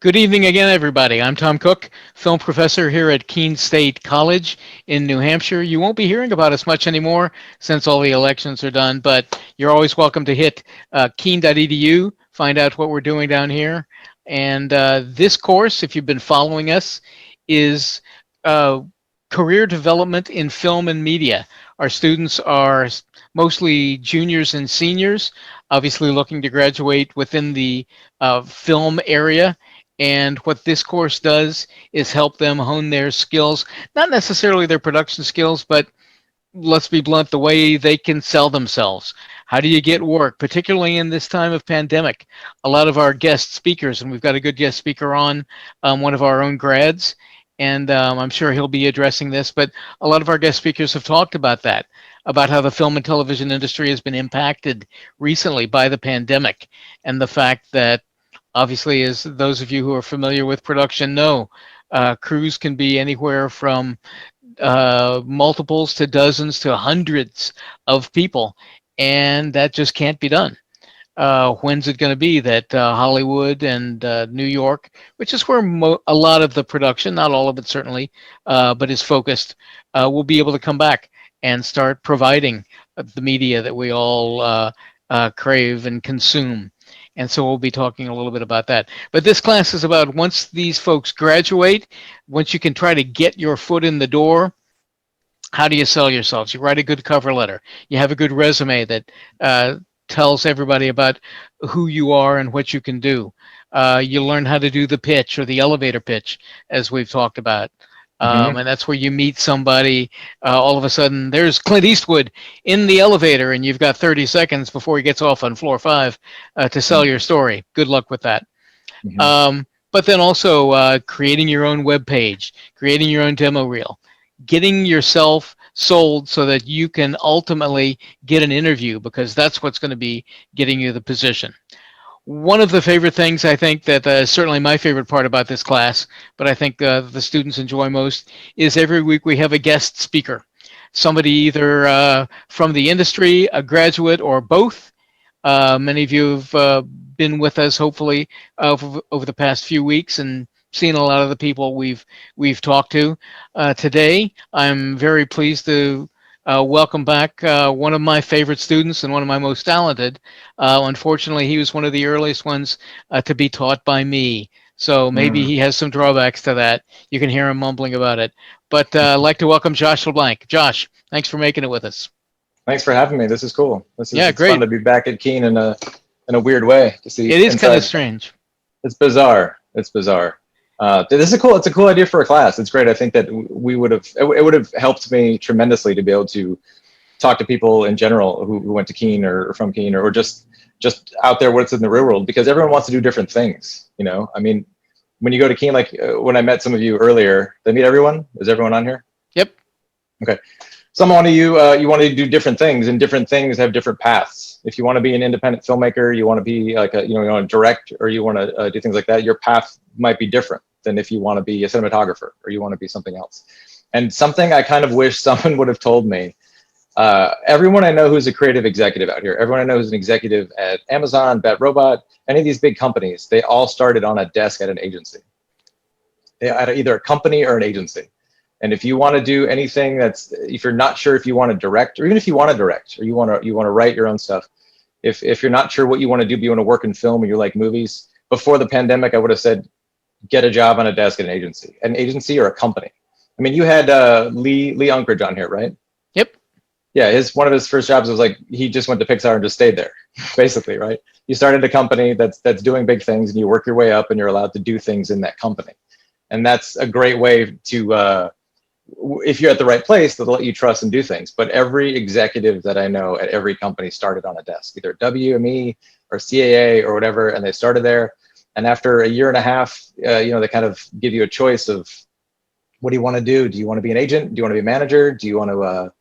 Good evening again, everybody. I'm Tom Cook, film professor here at Keene State College in New Hampshire. You won't be hearing about us much anymore since all the elections are done, but you're always welcome to hit keene.edu, find out what we're doing down here. And this course, if you've been following us, is uh, career development in film and media. Our students are mostly juniors and seniors, obviously looking to graduate within the film area. And what this course does is help them hone their skills, not necessarily their production skills, but let's be blunt, the way they can sell themselves. How do you get work, particularly in this time of pandemic? A lot of our guest speakers, and we've got a good guest speaker on, one of our own grads, and I'm sure he'll be addressing this, but a lot of our guest speakers have talked about that, about how the film and television industry has been impacted recently by the pandemic, and the fact that obviously, as those of you who are familiar with production know, crews can be anywhere from multiples to dozens to hundreds of people, and that just can't be done. When's it going to be that Hollywood and New York, which is where a lot of the production, not all of it certainly, but is focused, will be able to come back and start providing the media that we all crave and consume? And so we'll be talking a little bit about that. But this class is about once these folks graduate, once you can try to get your foot in the door, how do you sell yourselves? You write a good cover letter. You have a good resume that tells everybody about who you are and what you can do. You learn how to do the pitch or the elevator pitch, as we've talked about. And that's where you meet somebody. All of a sudden, there's Clint Eastwood in the elevator, and you've got 30 seconds before he gets off on floor 5 to sell your story. Good luck with that. But then also creating your own web page, creating your own demo reel, getting yourself sold so that you can ultimately get an interview, because that's what's going to be getting you the position. One of the favorite things, I think, that certainly my favorite part about this class, but I think the students enjoy most, is every week we have a guest speaker. Somebody either from the industry, a graduate, or both. Many of you have been with us, hopefully, over the past few weeks and seen a lot of the people we've talked to. Today, I'm very pleased to welcome back one of my favorite students and one of my most talented. Unfortunately, he was one of the earliest ones to be taught by me. So maybe he has some drawbacks to that. You can hear him mumbling about it. But I'd like to welcome Josh LeBlanc. Josh, thanks for making it with us. Thanks for having me. This is cool. It's great. Fun to be back at Keene in a weird way to see. It is kind of strange. It's bizarre. It's bizarre. This is cool. It's a cool idea for a class. It's great. I think that it would have helped me tremendously to be able to talk to people in general who went to Keene or from Keene or just out there what's in the real world, because everyone wants to do different things. You know, I mean, when you go to Keene, like when I met some of you earlier, did I meet everyone? Is everyone on here? Yep. Okay. Some of you want to do different things, and different things have different paths. If you want to be an independent filmmaker, you want to be like you want to direct, or you want to do things like that, your path might be different than if you want to be a cinematographer or you want to be something else. And something I kind of wish someone would have told me, everyone I know who's a creative executive out here, everyone I know who's an executive at Amazon, Bat Robot, any of these big companies, they all started on a desk at an agency. They had either a company or an agency. And if you want to do anything if you're not sure if you want to direct, or even if you want to direct, or you want to write your own stuff, if you're not sure what you want to do, but you want to work in film or you like movies, before the pandemic, I would have said, get a job on a desk at an agency or a company. I mean, you had Lee Unkrich on here, right? Yep. Yeah, one of his first jobs was like, he just went to Pixar and just stayed there, basically, right? You started a company that's doing big things, and you work your way up, and you're allowed to do things in that company. And that's a great way to, if you're at the right place, they'll let you trust and do things. But every executive that I know at every company started on a desk, either WME or CAA or whatever, and they started there. And after a year and a half, they kind of give you a choice of, what do you want to do? Do you want to be an agent? Do you want to be a manager? Do you want to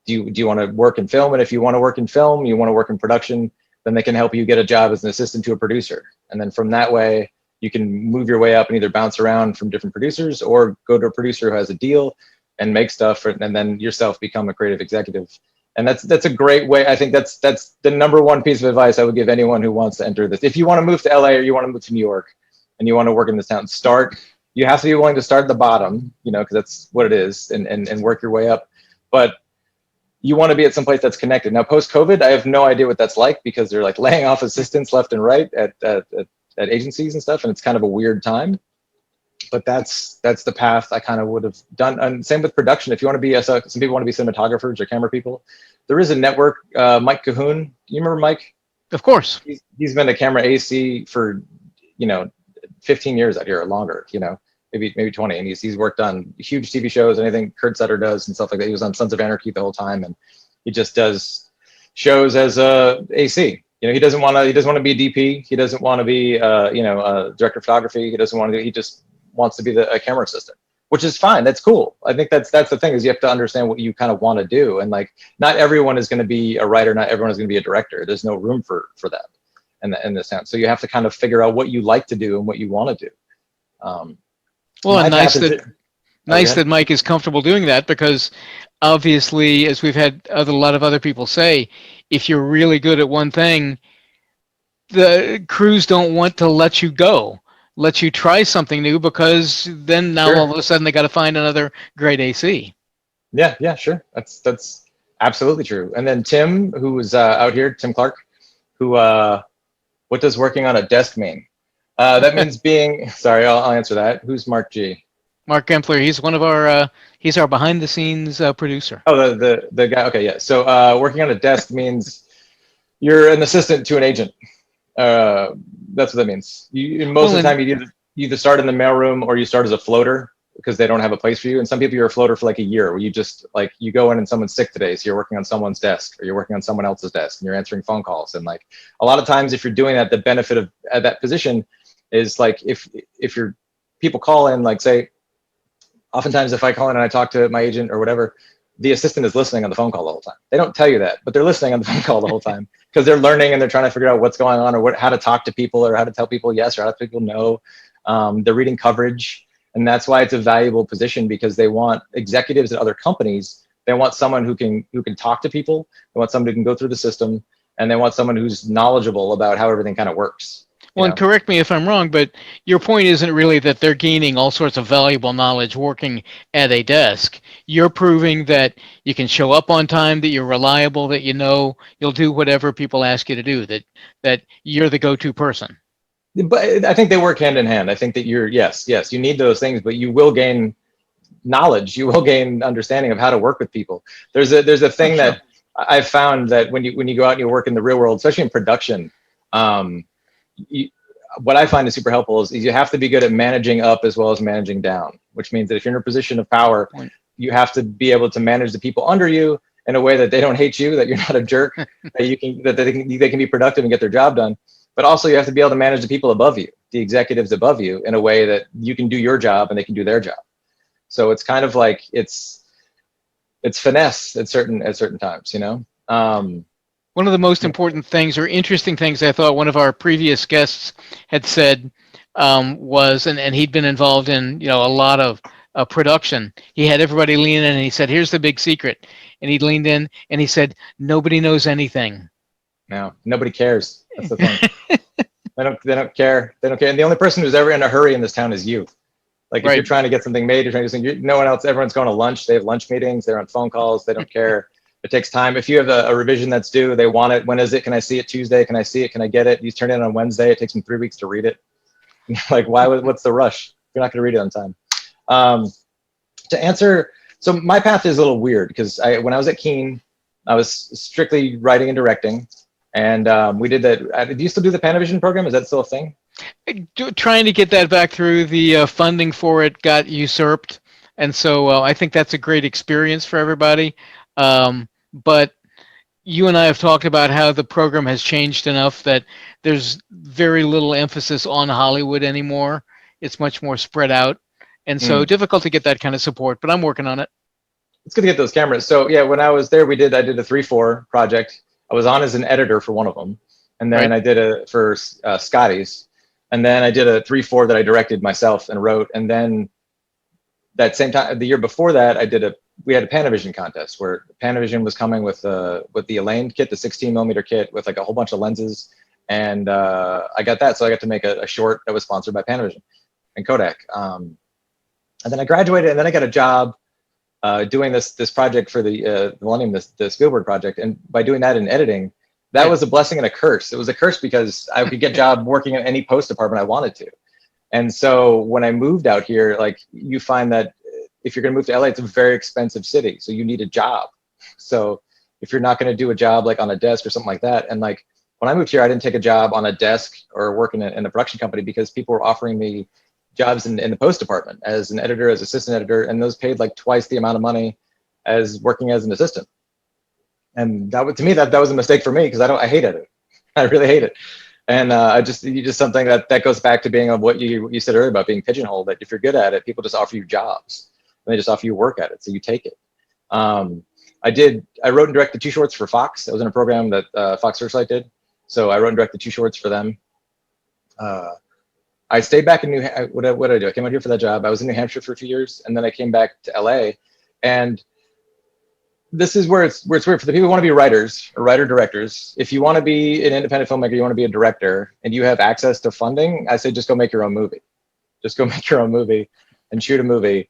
do you want to work in film? And if you want to work in film, you want to work in production, then they can help you get a job as an assistant to a producer. And then from that way, you can move your way up and either bounce around from different producers or go to a producer who has a deal and make stuff, and then yourself become a creative executive. And that's a great way. I think that's the number one piece of advice I would give anyone who wants to enter this. If you want to move to LA or you want to move to New York, and you want to work in this town, you have to be willing to start at the bottom, you know, because that's what it is, and work your way up. But you want to be at some place that's connected. Now, post-COVID, I have no idea what that's like, because they're like laying off assistants left and right at agencies and stuff, and it's kind of a weird time. But that's the path I kind of would have done. And same with production. If you want to be, some people want to be cinematographers or camera people, there is a network. Mike Cahoon, do you remember Mike? Of course. He's been a camera AC for, you know, 15 years out here or longer, you know, maybe 20. And he's worked on huge TV shows, anything Kurt Sutter does and stuff like that. He was on Sons of Anarchy the whole time, and he just does shows as a AC. You know, he doesn't want to be a DP. He doesn't want to be, you know, a director of photography. He just wants to be a camera assistant, which is fine. That's cool. I think that's the thing, is you have to understand what you kind of want to do. And like, not everyone is going to be a writer. Not everyone is going to be a director. There's no room for that in the sense. So you have to kind of figure out what you like to do and what you want to do. Well, and nice that Mike is comfortable doing that, because obviously, as we've had a lot of other people say, if you're really good at one thing, the crews don't want to let you go, let you try something new, because then now all of a sudden they got to find another great AC. Yeah, sure. That's absolutely true. And then Tim, who was out here, Tim Clark, who what does working on a desk mean? That means being, sorry, I'll answer that. Who's Mark G? Mark Gempler. He's one of our, he's our behind the scenes producer. Oh, the guy. Okay, yeah. So working on a desk means you're an assistant to an agent. That's what that means. Most of the time, you either start in the mailroom or you start as a floater, because they don't have a place for you. And some people, you're a floater for like a year, where you just like, you go in and someone's sick today, so you're working on someone's desk, or you're working on someone else's desk, and you're answering phone calls. And like, a lot of times, if you're doing that, the benefit of that position is like, if your people call in, like say, oftentimes if I call in and I talk to my agent or whatever, the assistant is listening on the phone call the whole time. They don't tell you that, but they're listening on the phone call the whole time, because they're learning and they're trying to figure out what's going on, or how to talk to people, or how to tell people yes, or how to tell people no. They're reading coverage. And that's why it's a valuable position, because they want executives at other companies. They want someone who can talk to people. They want somebody who can go through the system, and they want someone who's knowledgeable about how everything kind of works. Well, and correct me if I'm wrong, but your point isn't really that they're gaining all sorts of valuable knowledge working at a desk. You're proving that you can show up on time, that you're reliable, that you know you'll do whatever people ask you to do, that you're the go-to person. But I think they work hand in hand. I think that yes, you need those things, but you will gain knowledge. You will gain understanding of how to work with people. There's a thing that I've found, that when you go out and you work in the real world, especially in production, what I find is super helpful is you have to be good at managing up as well as managing down, which means that if you're in a position of power, you have to be able to manage the people under you in a way that they don't hate you, that you're not a jerk, that they can be productive and get their job done. But also you have to be able to manage the people above you, the executives above you, in a way that you can do your job and they can do their job. So it's kind of like it's finesse at certain times, you know. One of the most important things, or interesting things, I thought one of our previous guests had said was, and he'd been involved in, a lot of production. He had everybody lean in and he said, "Here's the big secret." And he leaned in and he said, "Nobody knows anything." No, nobody cares. That's the thing. They don't care. They don't care. And the only person who's ever in a hurry in this town is you. Like if you're trying to get something made, you're trying to do something, no one else, everyone's going to lunch. They have lunch meetings. They're on phone calls. They don't care. It takes time. If you have a revision that's due, they want it. When is it? Can I see it Tuesday? Can I see it? Can I get it? You turn it in on Wednesday. It takes them 3 weeks to read it. Like, what's the rush? You're not going to read it on time. To answer, so my path is a little weird, because when I was at Keene, I was strictly writing and directing. And we did that. Do you still do the Panavision program? Is that still a thing? Trying to get that back through. The funding for it got usurped. And so I think that's a great experience for everybody. But you and I have talked about how the program has changed enough that there's very little emphasis on Hollywood anymore. It's much more spread out. And so difficult to get that kind of support, but I'm working on it. It's good to get those cameras. So yeah, when I was there, I did a 3-4 project. I was on as an editor for one of them. And then I did for Scotty's. And then I did a 3-4 that I directed myself and wrote. And then that same time, the year before that, we had a Panavision contest where Panavision was coming with the Elaine kit, the 16mm kit with like a whole bunch of lenses. and I got that. So I got to make a short that was sponsored by Panavision and Kodak. And then I graduated, and then I got a job doing this project for the Millennium, the Spielberg project. And by doing that in editing, that was a blessing and a curse. It was a curse because I could get a job working in any post department I wanted to. And so when I moved out here, like, you find that if you're going to move to LA, it's a very expensive city. So you need a job. So if you're not going to do a job like on a desk or something like that, and like when I moved here, I didn't take a job on a desk or work in a production company because people were offering me jobs in the post department as an editor, as assistant editor, and those paid like twice the amount of money as working as an assistant. And that, to me, that was a mistake for me because I hated it. I really hate it. And just something that goes back to being on what you said earlier about being pigeonholed, that if you're good at it, people just offer you jobs and they just offer you work at it. So you take it. I wrote and directed 2 shorts for Fox. I was in a program that Fox Searchlight did. So I wrote and directed 2 shorts for them. I stayed back in what did I do? I came out here for that job. I was in New Hampshire for a few years, and then I came back to LA. And this is where it's weird for the people who want to be writers or writer directors. If you want to be an independent filmmaker, you want to be a director, and you have access to funding, I say just go make your own movie. Just go make your own movie and shoot a movie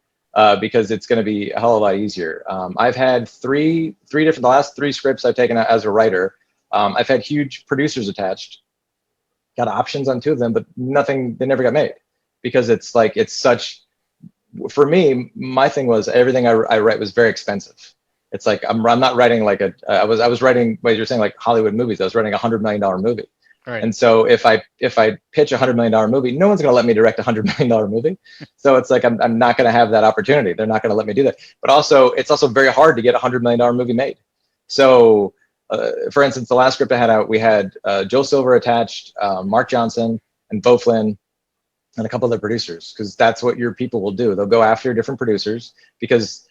because it's going to be a hell of a lot easier. I've had the last 3 scripts I've taken as a writer. I've had huge producers attached. Got options on 2 of them, but nothing, they never got made because it's like, it's such, for me, my thing was everything I write was very expensive. It's like, I'm not writing like I was writing, what you're saying, like Hollywood movies. I was writing $100 million movie. Right. And so if I pitch $100 million movie, no one's going to let me direct a $100 million movie. So it's like, I'm not going to have that opportunity. They're not going to let me do that. But also, it's also very hard to get a $100 million movie made. So for instance, the last script I had out, we had Joe Silver attached, Mark Johnson, and Beau Flynn, and a couple other producers, because that's what your people will do. They'll go after different producers because,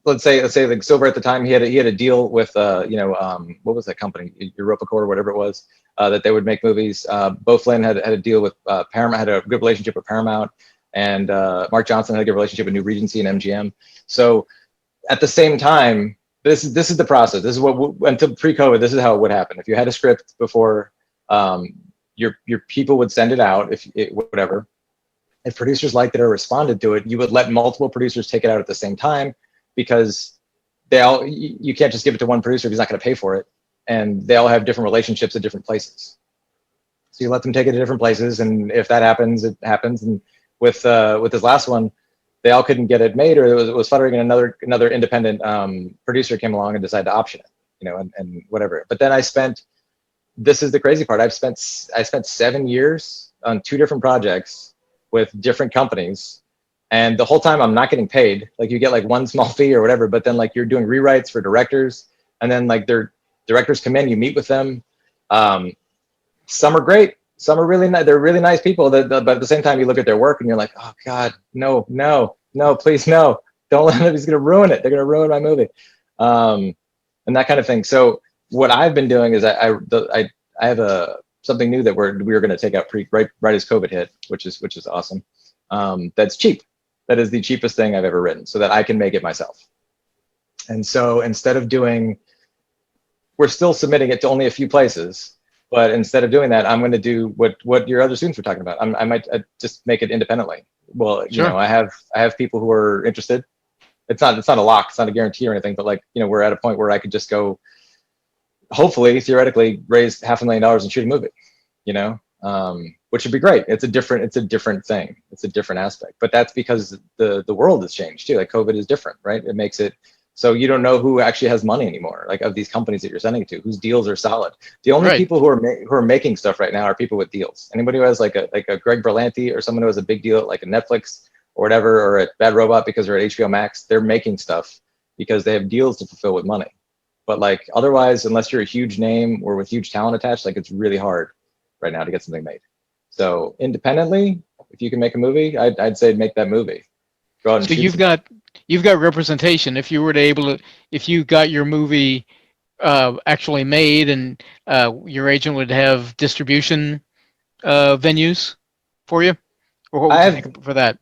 let's say like Silver at the time, he had a deal with what was that company, Europa Corps or whatever it was, that they would make movies. Beau Flynn had a deal with Paramount, had a good relationship with Paramount, and Mark Johnson had a good relationship with New Regency and MGM. So at the same time, this is the process. This is what until pre-COVID, this is how it would happen. If you had a script before, your people would send it out. Whatever. If producers liked it or responded to it, you would let multiple producers take it out at the same time because you can't just give it to one producer if he's not going to pay for it, and they all have different relationships at different places. So you let them take it to different places, and if that happens, it happens. And with this last one, they all couldn't get it made, or it was fluttering, and another independent producer came along and decided to option it, and whatever. But then this is the crazy part. I spent 7 years on 2 different projects with different companies, and the whole time I'm not getting paid. Like, you get like one small fee or whatever, but then like you're doing rewrites for directors, and then like their directors come in, you meet with them. Some are great. Some are really nice. They're really nice people. But at the same time, you look at their work and you're like, oh God, no, please, no. Don't let him. He's going to ruin it. They're going to ruin my movie, and that kind of thing. So what I've been doing is I have something new that we were going to take out right as COVID hit, which is awesome. That's cheap. That is the cheapest thing I've ever written, so that I can make it myself. And so instead of we're still submitting it to only a few places. But instead of doing that, I'm going to do what your other students were talking about. I might just make it independently. Well, sure. I have people who are interested. It's not a lock. It's not a guarantee or anything. But like, we're at a point where I could just go, hopefully, theoretically, raise $500,000 and shoot a movie. Which would be great. It's a different thing. It's a different aspect. But that's because the world has changed too. Like, COVID is different, right? It makes it so you don't know who actually has money anymore, like of these companies that you're sending it to, whose deals are solid. The only people who are making stuff right now are people with deals. Anybody who has like a Greg Berlanti or someone who has a big deal at like a Netflix or whatever, or at Bad Robot because they're at HBO Max, they're making stuff because they have deals to fulfill with money. But like otherwise, unless you're a huge name or with huge talent attached, like it's really hard right now to get something made. So independently, if you can make a movie, I'd say make that movie. Go out and so you've got representation. If you got your movie actually made, and your agent would have distribution venues for you, or what would you think for that?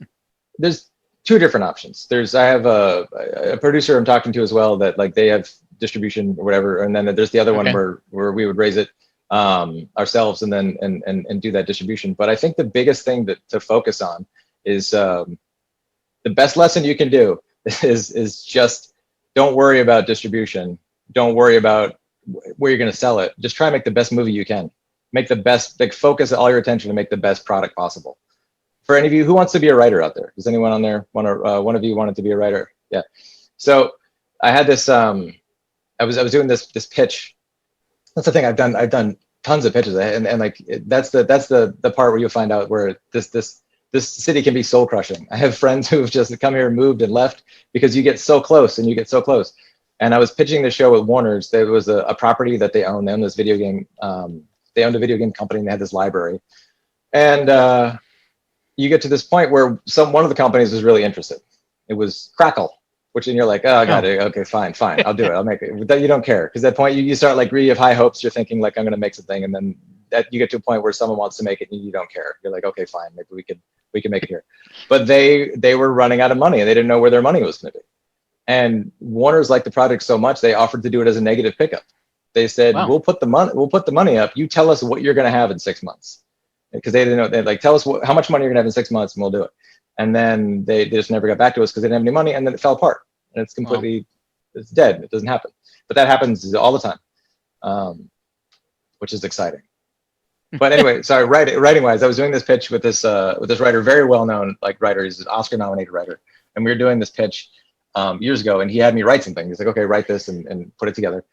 There's 2 different options. I have a producer I'm talking to as well that like they have distribution or whatever, and then there's the other one where we would raise it. ourselves, and then and do that distribution. But I think the biggest thing to focus on is the best lesson you can do is just don't worry about distribution. Don't worry about where you're going to sell it. Just try and make the best movie you can. Make the best, like focus all your attention to make the best product possible. For any of you who wants to be a writer out there, does anyone on there want to? One of you wanted to be a writer? Yeah. So I had this. I was doing this pitch. That's the thing. I've done tons of pitches, and like that's the part where you'll find out where this city can be soul crushing. I have friends who've just come here, moved, and left because you get so close and you get so close. And I was pitching the show with Warner's. There was a property that they own. They own this video game. They owned a video game company and they had this library. And you get to this point where one of the companies was really interested. It was Crackle, which and you're like, oh, I got it. Okay, fine. I'll do it. I'll make it. You don't care. Because at that point you start like, you have high hopes. You're thinking like, I'm going to make something. And then that you get to a point where someone wants to make it and you don't care. You're like, okay, fine. Maybe we can make it here. But they were running out of money and they didn't know where their money was going to be. And Warner's liked the project so much, they offered to do it as a negative pickup. They said, wow, we'll put the money up. You tell us what you're going to have in 6 months. Because they didn't know, they'd like, tell us how much money you're gonna have in 6 months and we'll do it. And then they just never got back to us because they didn't have any money, and then it fell apart. And it's completely, it's dead. It doesn't happen. But that happens all the time, which is exciting. But anyway, sorry, writing wise, I was doing this pitch with this writer, very well known like writer. He's an Oscar nominated writer. And we were doing this pitch years ago, and he had me write something. He's like, okay, write this and put it together.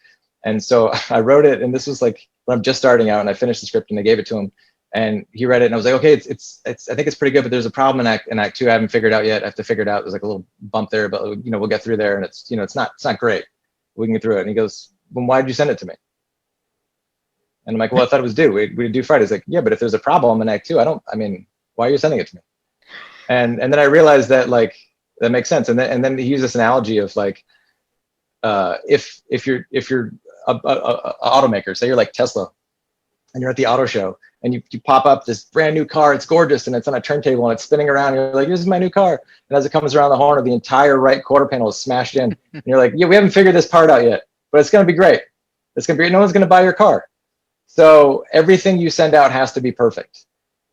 And so I wrote it, and this was like when I'm just starting out, and I finished the script and I gave it to him. And he read it, and I was like, okay, it's I think it's pretty good, but there's a problem in act 2 I haven't figured out yet. I have to figure it out. There's like a little bump there, but we'll get through there, and it's it's not great. We can get through it. And he goes, well, why did you send it to me? And I'm like, well, I thought it was due. We'd do Friday. He's like, yeah, but if there's a problem in act 2, why are you sending it to me? And then I realized that like that makes sense. And then he used this analogy of like, if you're a automaker, say you're like Tesla, and you're at the auto show, and you pop up this brand new car, it's gorgeous, and it's on a turntable, and it's spinning around, and you're like, this is my new car. And as it comes around the corner, the entire right quarter panel is smashed in. And you're like, yeah, we haven't figured this part out yet, but it's going to be great. It's going to be, no one's going to buy your car. So everything you send out has to be perfect.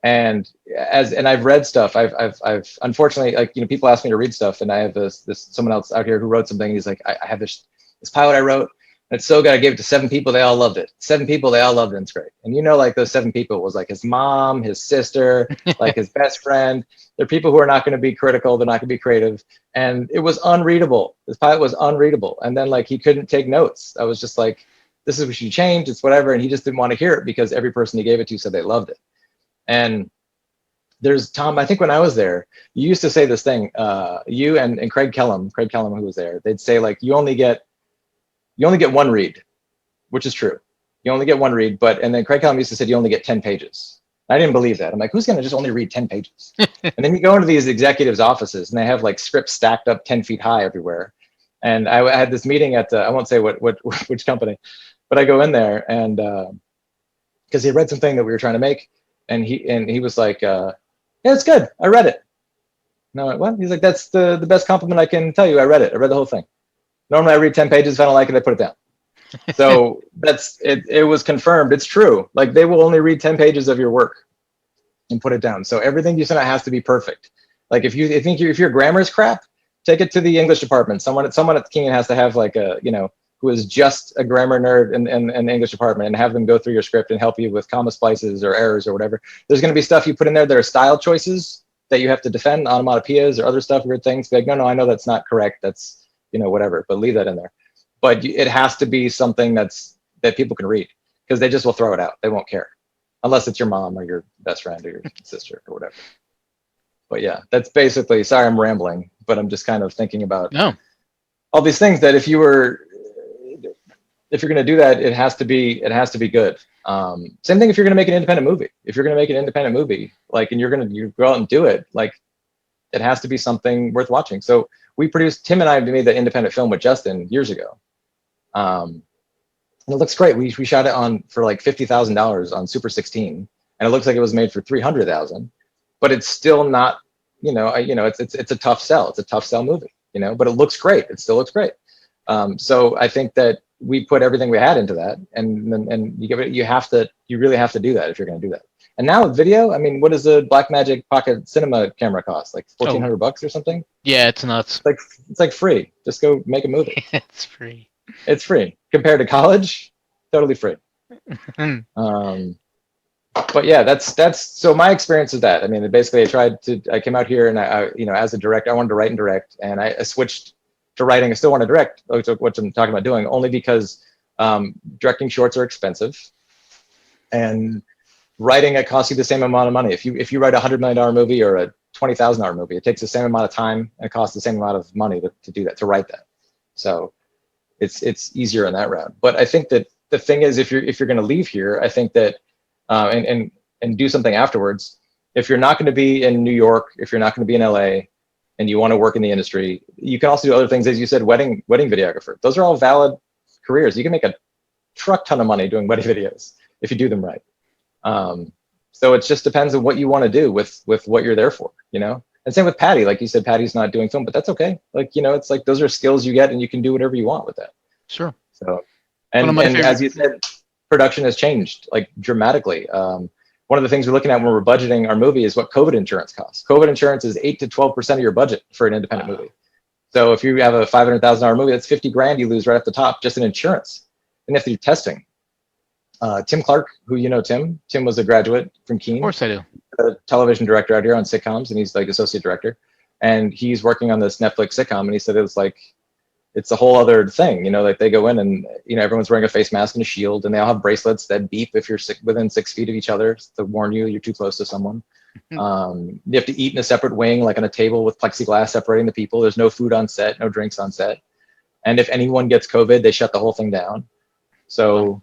And I've read stuff. I've unfortunately, like, people ask me to read stuff, and I have this someone else out here who wrote something. He's like, I have this pilot I wrote, and it's so good. I gave it to 7 people. They all loved it. 7 people, they all loved it. And it's great. And like those 7 people was like his mom, his sister, like his best friend. They're people who are not going to be critical. They're not going to be creative. And it was unreadable. This pilot was unreadable. And then like he couldn't take notes. I was just like, this is what you change. It's whatever. And he just didn't want to hear it because every person he gave it to said they loved it. And there's Tom, I think when I was there, you used to say this thing, you and Craig Kellum, who was there, they'd say like, you only get 1 read, which is true. You only get 1 read, and then Craig Kellum used to say you only get 10 pages. I didn't believe that. I'm like, who's going to just only read 10 pages? And then you go into these executives' offices, and they have like scripts stacked up 10 feet high everywhere. And I had this meeting at, I won't say which company, but I go in there, and because he read something that we were trying to make, and he was like, yeah, it's good. I read it. And I went, what? He's like, that's the best compliment I can tell you. I read it. I read the whole thing. Normally I read 10 pages. If I don't like it, I put it down. So that's it. It was confirmed. It's true. Like they will only read 10 pages of your work and put it down. So everything you send out has to be perfect. Like if your grammar is crap, take it to the English department. Someone at the King has to have like a, who is just a grammar nerd in the English department, and have them go through your script and help you with comma splices or errors or whatever. There's going to be stuff you put in there that are style choices that you have to defend, onomatopoeias or other stuff, weird things. Be like, no, I know that's not correct. That's, whatever, but leave that in there. But it has to be something that people can read, because they just will throw it out. They won't care unless it's your mom or your best friend or your sister or whatever. But yeah, that's basically, sorry, I'm rambling, but I'm just kind of thinking about all these things that if you're going to do that, it has to be good. Same thing if you're going to make an independent movie. If you're going to make an independent movie, like, and you go out and do it, like, it has to be something worth watching. So Tim and I made that independent film with Justin years ago. And it looks great. We shot it for like $50,000 on Super 16, and it looks like it was made for $300,000, but it's still not, it's a tough sell. It's a tough sell movie, but it looks great. It still looks great. So I think that we put everything we had into that, and you really have to do that if you're going to do that. And now with video, I mean, what does a Blackmagic Pocket Cinema camera cost? Like $1,400 or something? Yeah, it's nuts. It's like free. Just go make a movie. It's free. It's free compared to college. Totally free. Hmm. But yeah, that's so my experience is that. I mean, basically, I came out here and I as a director, I wanted to write and direct, and I switched to writing. I still want to direct, which I'm talking about doing, only because directing shorts are expensive, and writing, it costs you the same amount of money. If you write a $100 million movie or a $20,000 movie, it takes the same amount of time and it costs the same amount of money to do that, to write that. So it's easier in that route. But I think that the thing is, if you're going to leave here, I think that and do something afterwards. If you're not going to be in New York, if you're not going to be in LA, and you want to work in the industry, you can also do other things, as you said, wedding videographer. Those are all valid careers. You can make a truck ton of money doing wedding videos if you do them right. So it just depends on what you want to do with what you're there for, And same with Patty. Like you said, Patty's not doing film, but that's okay. Like, it's like those are skills you get, and you can do whatever you want with that. Sure. So, and as you said, production has changed like dramatically. One of the things we're looking at when we're budgeting our movie is what COVID insurance costs. COVID insurance is 8 to 12% of your budget for an independent movie. So if you have a $500,000 movie, that's 50 grand you lose right off the top just in insurance. Then you have to do testing. Tim Clark, who Tim was a graduate from Keene. Of course I do. A television director out here on sitcoms, and he's like associate director. And he's working on this Netflix sitcom, and he said it's a whole other thing, like they go in and, everyone's wearing a face mask and a shield, and they all have bracelets that beep if you're within 6 feet of each other to warn you're too close to someone. You have to eat in a separate wing, like on a table with plexiglass separating the people. There's no food on set, no drinks on set. And if anyone gets COVID, they shut the whole thing down. So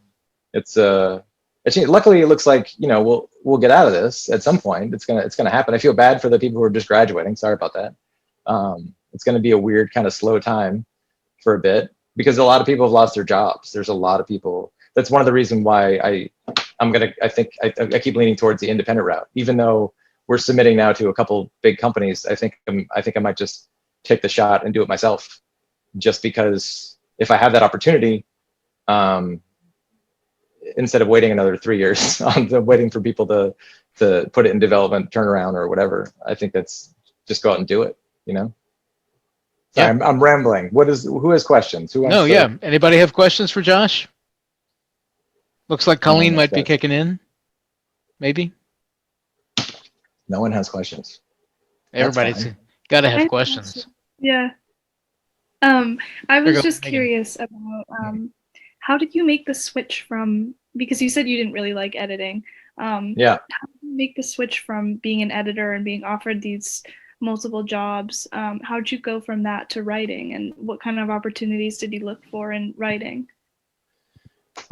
it's luckily it looks like, we'll get out of this at some point. It's gonna happen. I feel bad for the people who are just graduating. Sorry about that. It's gonna be a weird kind of slow time for a bit, because a lot of people have lost their jobs. There's a lot of people. That's one of the reasons why I keep leaning towards the independent route, even though we're submitting now to a couple big companies. I think I might just take the shot and do it myself, just because if I have that opportunity, instead of waiting another 3 years on waiting for people to put it in development, turnaround, or whatever, I think that's just go out and do it. Yeah. I'm rambling. Who has questions? Anybody have questions for Josh? Looks like Colleen might be kicking in. Maybe. No one has questions. Everybody's got to have questions. Yeah. I was just curious about how did you make the switch from, because you said you didn't really like editing. How did you make the switch from being an editor and being offered these multiple jobs? How'd you go from that to writing, and what kind of opportunities did you look for in writing?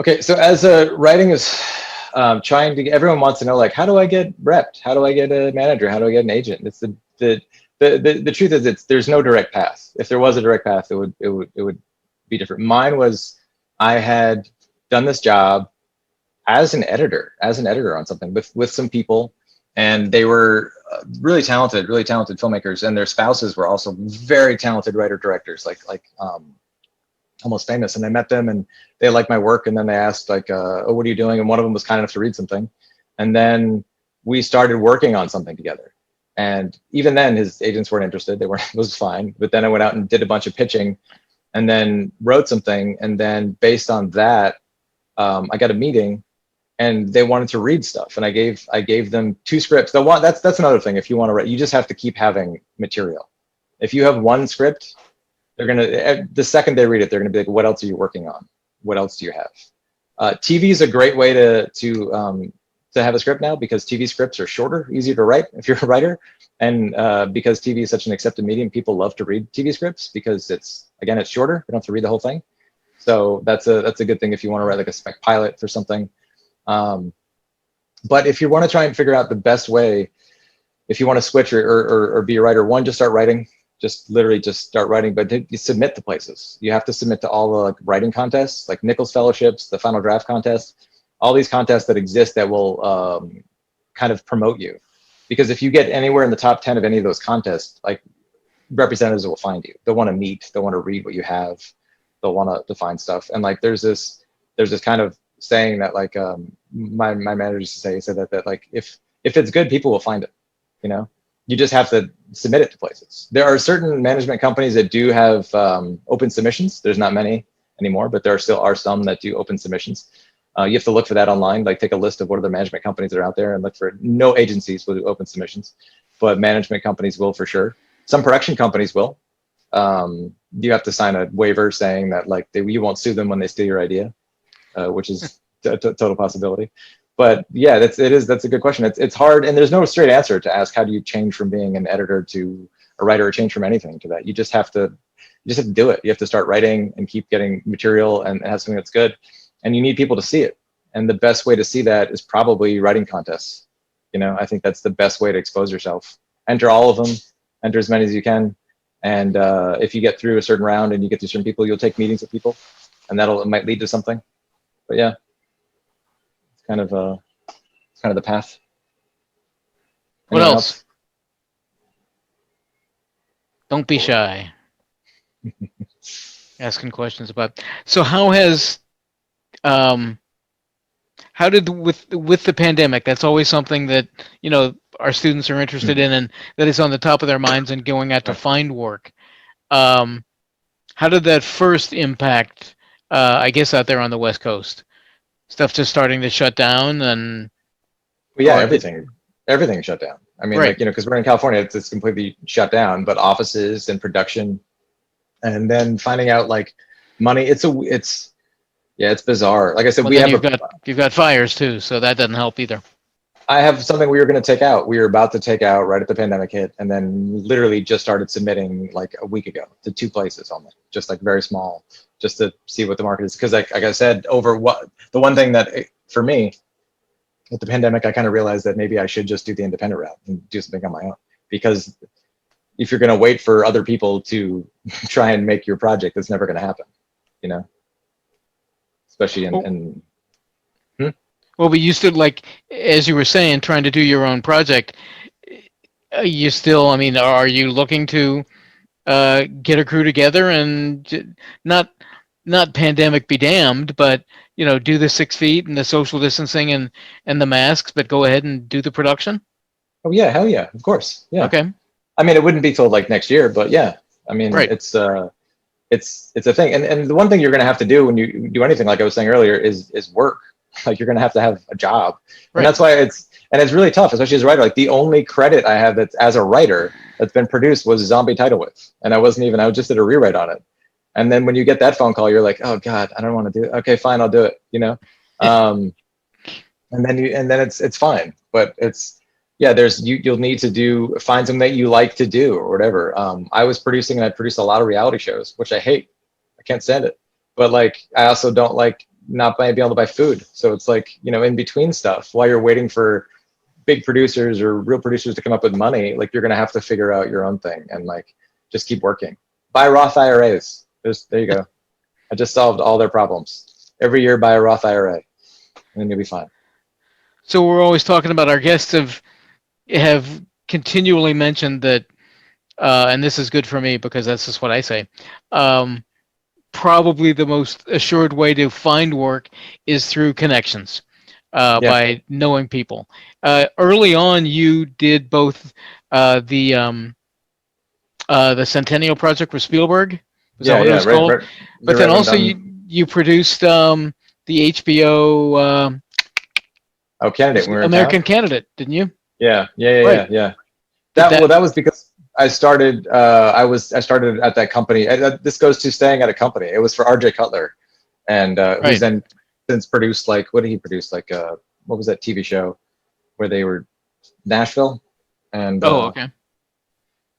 Okay, so as writing is everyone wants to know, like, how do I get repped? How do I get a manager? How do I get an agent? It's the truth is there's no direct path. If there was a direct path, it would be different. Mine was, I had done this job as an editor on something with some people, and they were really talented filmmakers, and their spouses were also very talented writer directors, like almost famous. And I met them, and they liked my work, and then they asked, like, oh, what are you doing? And one of them was kind enough to read something, and then we started working on something together. And even then, his agents weren't interested. It was fine. But then I went out and did a bunch of pitching, and then wrote something, and then based on that, I got a meeting, and they wanted to read stuff, and I gave them 2 scripts. That's another thing. If you want to write, you just have to keep having material. If you have 1 script, the second they read it, they're gonna be like, what else are you working on? What else do you have? TV is a great way to have a script now, because TV scripts are shorter, easier to write if you're a writer, and because TV is such an accepted medium, people love to read TV scripts because it's shorter. You don't have to read the whole thing. So that's a good thing if you want to write like a spec pilot for something. But if you want to try and figure out the best way, if you want to switch or be a writer, one, just start writing. Just start writing, but you submit to places. You have to submit to all the like writing contests, like Nichols Fellowships, the Final Draft contest, all these contests that exist that will kind of promote you. Because if you get anywhere in the top 10 of any of those contests, like, representatives will find you. They'll want to meet. They'll want to read what you have. they'll want to define stuff. And like there's this kind of saying that like my manager used to say, he said that like if it's good, people will find it. You know, you just have to submit it to places. There are certain management companies that do have open submissions. There's not many anymore, but there still are some that do open submissions. You have to look for that online, like take a list of what are the management companies that are out there and look for it. No agencies will do open submissions, but management companies will for sure. Some production companies will. You have to sign a waiver saying that like you won't sue them when they steal your idea, which is a total possibility. But yeah, that's a good question. It's hard, and there's no straight answer to ask how do you change from being an editor to a writer, or change from anything to that. You just have to do it. You have to start writing and keep getting material and have something that's good. And you need people to see it. And the best way to see that is probably writing contests. You know, I think that's the best way to expose yourself. Enter all of them, enter as many as you can. And if you get through a certain round and you get to certain people, you'll take meetings with people, and it might lead to something. But yeah, it's kind of the path. What else? Don't be shy. Asking questions about. So how has how did with the pandemic? That's always something that our students are interested in, and that is on the top of their minds and going out to find work. How did that first impact? I guess out there on the West Coast, stuff just starting to shut down, and well, yeah, everything shut down. I mean, right. Like because we're in California, it's completely shut down. But offices and production, and then finding out like money. It's bizarre. Like I said, you've got fires too, so that doesn't help either. I have something we were going to take out. We were about to take out right at the pandemic hit, and then literally just started submitting like a week ago to 2 places only, just like very small, just to see what the market is. Because like I said, the one thing that for me with the pandemic, I kind of realized that maybe I should just do the independent route and do something on my own. Because if you're going to wait for other people to try and make your project, it's never going to happen, especially in Well, but you still, like, as you were saying, trying to do your own project, you still, I mean, are you looking to get a crew together and not pandemic be damned, but, do the 6 feet and the social distancing and the masks, but go ahead and do the production? Oh, yeah, hell yeah, of course. Yeah. Okay. I mean, it wouldn't be till like next year, but yeah, I mean, right. It's a thing. And the one thing you're going to have to do when you do anything, like I was saying earlier, is work. Like you're going to have a job. Right. And that's why it's really tough, especially as a writer. Like the only credit I have that's as a writer that's been produced was Zombie Tidal Wave. And I just did a rewrite on it. And then when you get that phone call, you're like, oh God, I don't want to do it. Okay, fine, I'll do it. And then it's fine. But you'll need to find something that you like to do or whatever. I was producing, and I produced a lot of reality shows, which I hate. I can't stand it. But like, I also don't like not being able to buy food. So it's like, in between stuff, while you're waiting for big producers or real producers to come up with money, like you're going to have to figure out your own thing and like, just keep working. Buy Roth IRAs. There you go. I just solved all their problems. Every year, buy a Roth IRA, and then you'll be fine. So we're always talking about, our guests have continually mentioned that, and this is good for me because that's just what I say, probably the most assured way to find work is through connections, by knowing people. Early on, you did both the Centennial Project with Spielberg. Was that what it was called? Right. But then also you produced the HBO Candidate. American Candidate, didn't you? Yeah. That was because I started. I started at that company. This goes to staying at a company. It was for R.J. Cutler, and who's then since produced what did he produce? What was that TV show where they were Nashville? And okay.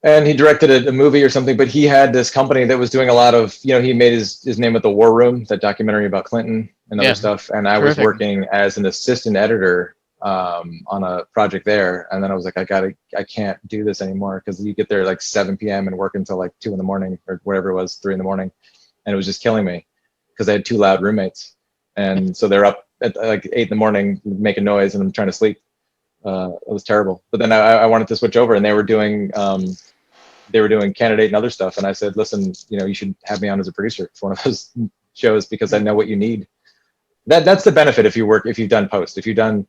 And he directed a movie or something. But he had this company that was doing a lot of. He made his name at the War Room, that documentary about Clinton and other stuff. And I was working as an assistant editor on a project there, and then I was like, I can't do this anymore, because you get there like 7 p.m. and work until like 2 a.m. or whatever it was, 3 a.m, and it was just killing me because I had 2 loud roommates, and so they're up at like 8 a.m. making noise, and I'm trying to sleep. It was terrible. But then I wanted to switch over, and they were doing they were doing Candidate and other stuff, and I said, listen, you should have me on as a producer for one of those shows because I know what you need. That's the benefit if you've done post. If you've been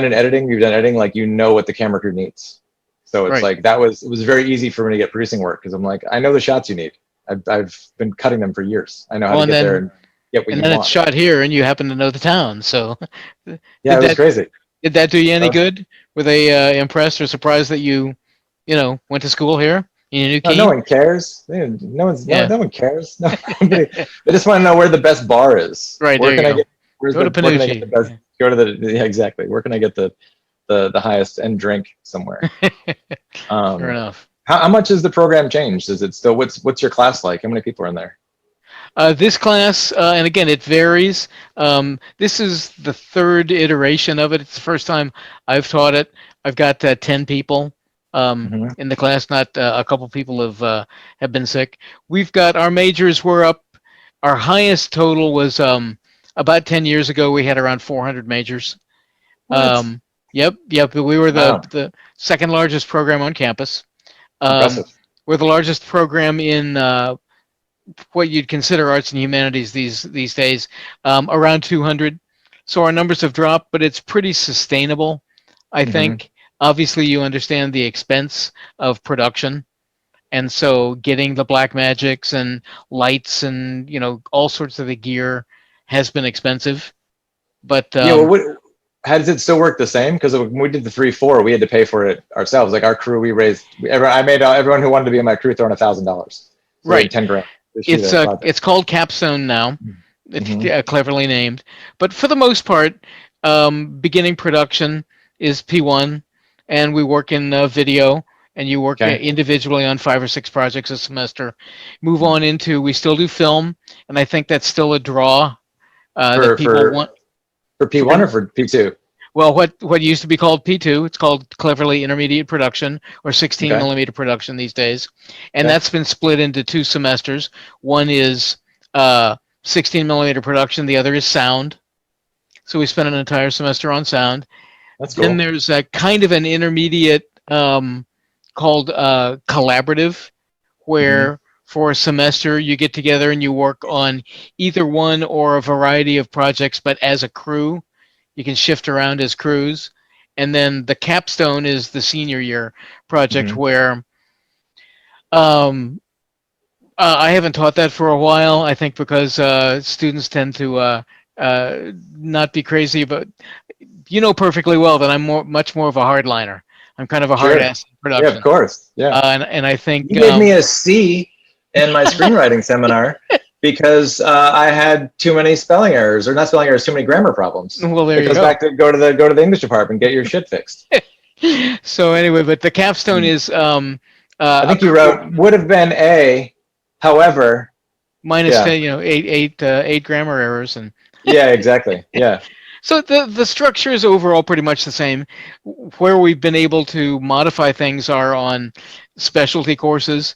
in editing, like what the camera crew needs. So it's like it was very easy for me to get producing work because I'm like, I know the shots you need. I've been cutting them for years. I know how to get there and get what you want. And then it's shot here, and you happen to know the town, so yeah, it was crazy. Did that do you any good? Were they impressed or surprised that you went to school here? No one cares. No one cares. No, they just want to know where the best bar is. Right. Where can I get? Go to Panucci. Where can I get the best? Go to exactly. Where can I get the highest end drink somewhere? Fair enough. How much has the program changed? Is it still what's your class like? How many people are in there? This class, and again, it varies. This is the third iteration of it. It's the first time I've taught it. I've got 10 people in the class. Not a couple people have been sick. We've got our majors were up. Our highest total was about 10 years ago. We had around 400 majors. Yep. We were the second largest program on campus. We're the largest program in what you'd consider arts and humanities these days, around 200. So our numbers have dropped, but it's pretty sustainable, I think. Obviously, you understand the expense of production, and so getting the black magics and lights and all sorts of the gear has been expensive. But how does it still work the same? Because when we did the 3-4, we had to pay for it ourselves. Like our crew, I made everyone who wanted to be in my crew throwing $1,000. Right, $10,000. It's called Capstone now. It's cleverly named. But for the most part, beginning production is P1, and we work in video, and you work individually on 5 or 6 projects a semester. Move on into, we still do film, and I think that's still a draw that people want. For P1 or for P2? Well, what used to be called P2, it's called cleverly intermediate production or 16 millimeter production these days. And that's been split into 2 semesters. One is 16 millimeter production. The other is sound. So we spent an entire semester on sound. That's cool. Then there's a kind of an intermediate called collaborative, where for a semester you get together and you work on either one or a variety of projects, but as a crew. You can shift around as crews. And then the capstone is the senior year project where I haven't taught that for a while, I think because students tend to not be crazy, but perfectly well that I'm much more of a hardliner. I'm kind of a hard ass in production. Yeah, of course. Yeah. And I think you gave me a C in my screenwriting seminar because I had too many spelling errors, or not spelling errors, too many grammar problems. Well, there you go. It goes back to go to the English department, get your shit fixed. So anyway, but the capstone is I think you wrote would have been A, however, minus 8 grammar errors and yeah, exactly. Yeah. So the structure is overall pretty much the same. Where we've been able to modify things are on specialty courses.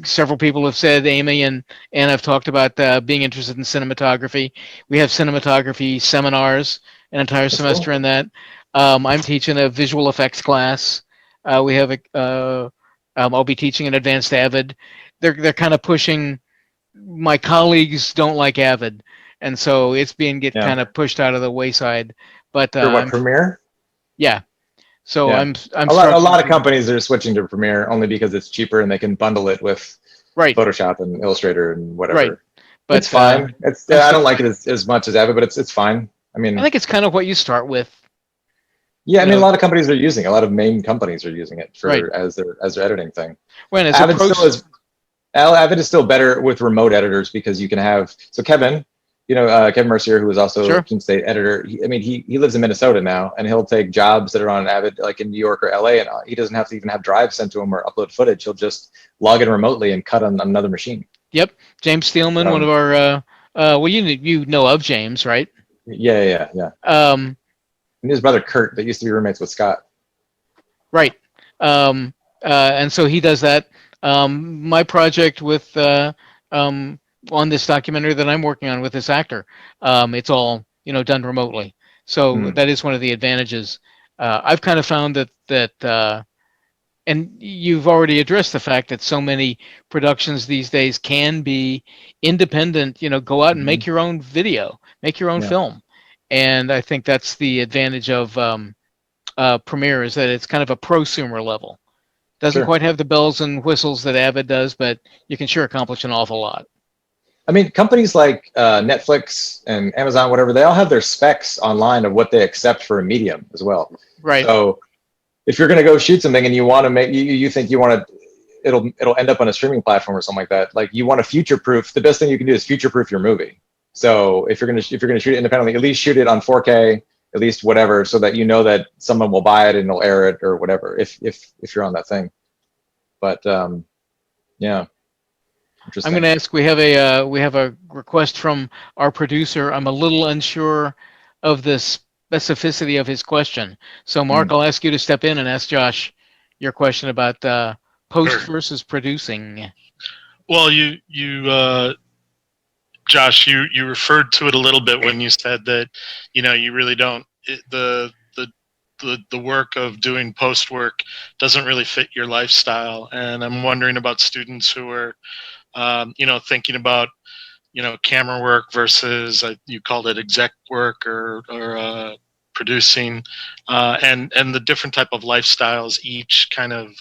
Several people have said, Amy and I've talked about being interested in cinematography. We have cinematography seminars, an entire semester in that. I'm teaching a visual effects class. We have I'll be teaching an advanced Avid. They're kind of pushing. My colleagues don't like Avid, and so it's kind of pushed out of the wayside. But for what, Premiere? Yeah. So I'm a lot of companies are switching to Premiere only because it's cheaper and they can bundle it with Photoshop and Illustrator and whatever. Right. But it's fine. I don't like it as much as Avid, but it's fine. I mean, I think it's kind of what you start with. Yeah, I mean, a lot of companies are using it. A lot of main companies are using it as their editing thing. Avid is still better with remote editors because you can have Kevin. Kevin Mercier, who is also Keene State editor, he lives in Minnesota now, and he'll take jobs that are on Avid, like in New York or LA, and he doesn't have to even have drives sent to him or upload footage. He'll just log in remotely and cut on another machine. Yep. James Steelman, one of our, well, you know of James, right? Yeah. And his brother Kurt, that used to be roommates with Scott. Right. And so he does that. My project with, on this documentary that I'm working on with this actor, it's all done remotely. So that is one of the advantages. I've kind of found that and you've already addressed the fact that so many productions these days can be independent. Go out and make your own video, make your own film, and I think that's the advantage of Premiere, is that it's kind of a prosumer level. Doesn't quite have the bells and whistles that Avid does, but you can sure accomplish an awful lot. I mean, companies like Netflix and Amazon, whatever, they all have their specs online of what they accept for a medium as well. Right. So if you're going to go shoot something and you want to make, you think you want to, it'll end up on a streaming platform or something like that. Like, you want to future-proof. The best thing you can do is future-proof your movie. So if you're going to shoot it independently, at least shoot it on 4K, at least whatever, so that you know that someone will buy it and they'll air it or whatever. If you're on that thing. But yeah. I'm going to ask. We have a request from our producer. I'm a little unsure of the specificity of his question. So, Mark, I'll ask you to step in and ask Josh your question about post versus producing. Well, Josh, you referred to it a little bit when you said that, you really don't, the work of doing post work doesn't really fit your lifestyle. And I'm wondering about students who are thinking about, camera work versus, you called it exec work or producing, and the different type of lifestyles each kind of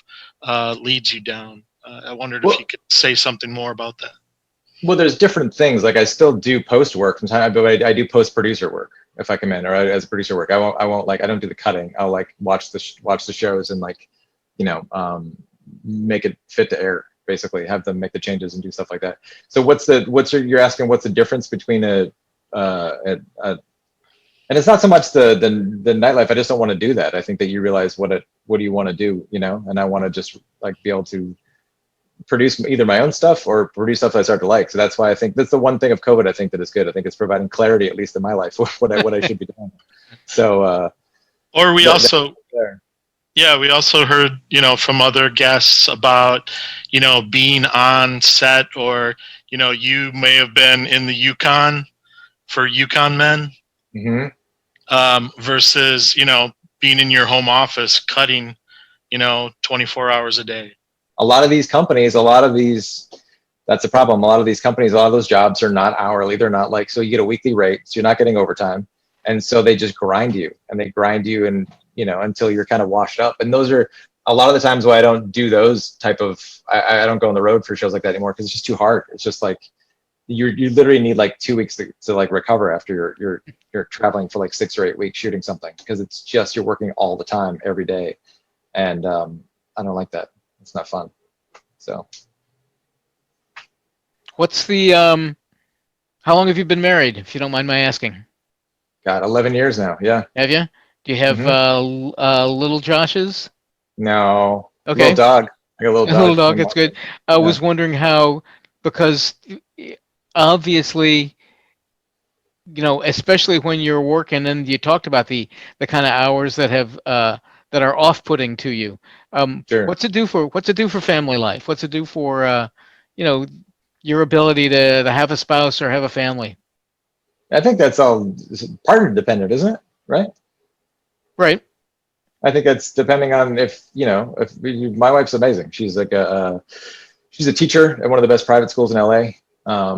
leads you down. I wondered if you could say something more about that. Well, there's different things. Like, I still do post work sometimes, but I do post producer work if I come in, or as producer work. I won't I don't do the cutting. I'll watch the shows and make it fit to air. Basically, have them make the changes and do stuff like that. So you're asking what's the difference between and it's not so much the nightlife. I just don't want to do that. I think that you realize what do you want to do, and I want to just be able to produce either my own stuff or produce stuff that I start to like. So that's why I think that's the one thing of COVID I think that is good. I think it's providing clarity, at least in my life, what I should be doing. So or we also we also heard, from other guests about, being on set, or, you may have been in the Yukon for Yukon Men, versus, being in your home office cutting, 24 hours a day. A lot of these companies, that's the problem. A lot of these companies, a lot of those jobs are not hourly. They're not so you get a weekly rate, so you're not getting overtime. And so they just grind you and until you're kind of washed up. And those are a lot of the times why I don't do those type of, I don't go on the road for shows like that anymore, because it's just too hard. It's just you literally need 2 weeks to recover after you're traveling for 6 or 8 weeks shooting something, because it's just, you're working all the time every day. And I don't like that. It's not fun. So. What's the, how long have you been married, if you don't mind my asking? God, 11 years now. Yeah. Have you? Do you have little Joshes? No. Okay. Little dog. I got a little dog. A little dog. That's good. I was wondering how, because obviously, especially when you're working, and you talked about the kind of hours that have that are off-putting to you. Sure. What's it do for family life? What's it do for your ability to have a spouse or have a family? I think that's all partner dependent, isn't it? Right. Right. I think that's depending on my wife's amazing. She's she's a teacher at one of the best private schools in LA.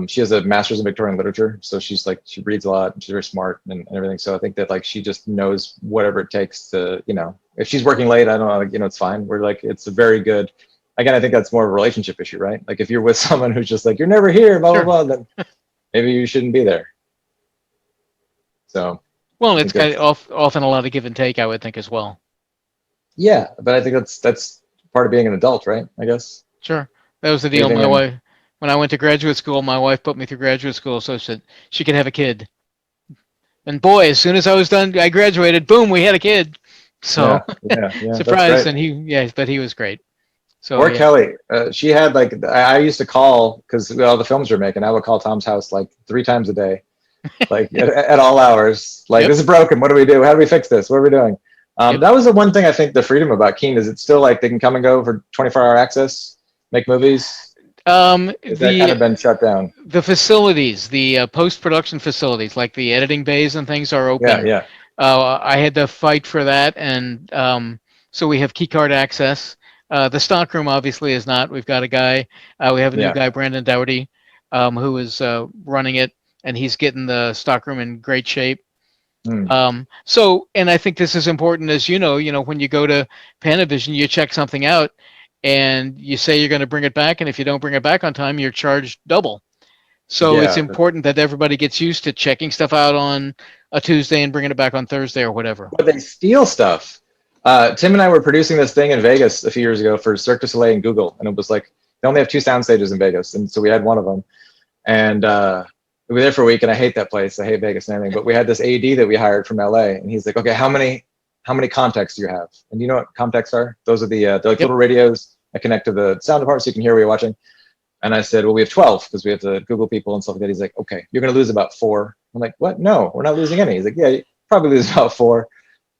She has a master's in Victorian literature, so she reads a lot and she's very smart and everything. So I think that she just knows whatever it takes to, if she's working late, I don't know, it's fine. We're it's a very good, again, I think that's more of a relationship issue, right? If you're with someone who's just you're never here, blah, sure. blah, blah, then maybe you shouldn't be there. So. Well, it's kind of often a lot of give and take, I would think, as well. Yeah, but I think that's part of being an adult, right? I guess. Sure, that was the deal. My wife, when I went to graduate school, my wife put me through graduate school so she could have a kid. And boy, as soon as I was done, I graduated. Boom, we had a kid. So yeah, surprise! And but he was great. So or Kelly, she had I used to call because all the films we're making. I would call Tom's house 3 times a day. At all hours, this is broken. What do we do? How do we fix this? What are we doing? That was the one thing I think the freedom about Keen is it's still they can come and go for 24-hour access, make movies. That kind of been shut down. The facilities, the post-production facilities, like the editing bays and things, are open. Yeah. I had to fight for that, and so we have keycard access. The stockroom obviously is not. We've got a guy. We have a new Yeah. guy, Brandon Dougherty, who is running it, and he's getting the stockroom in great shape. So, and I think this is important, as you know, when you go to Panavision, you check something out, and you say you're going to bring it back, and if you don't bring it back on time, you're charged double. So it's Yeah. important that everybody gets used to checking stuff out on a Tuesday and bringing it back on Thursday or whatever. But they steal stuff. Tim and I were producing this thing in Vegas a few years ago for Cirque du Soleil and Google, and it was like they only have 2 sound stages in Vegas, and so we had one of them, and we were there for a week, and I hate that place. I hate Vegas and everything, but we had this AD that we hired from LA, and he's like, okay, how many contacts do you have? And you know what contacts are? Those are they're like little radios that connect to the sound department so you can hear what you're watching. And I said, well, we have 12 because we have the Google people and stuff like that. He's like, okay, you're going to lose about 4. I'm like, what? No, we're not losing any. He's like, yeah, you probably lose about 4.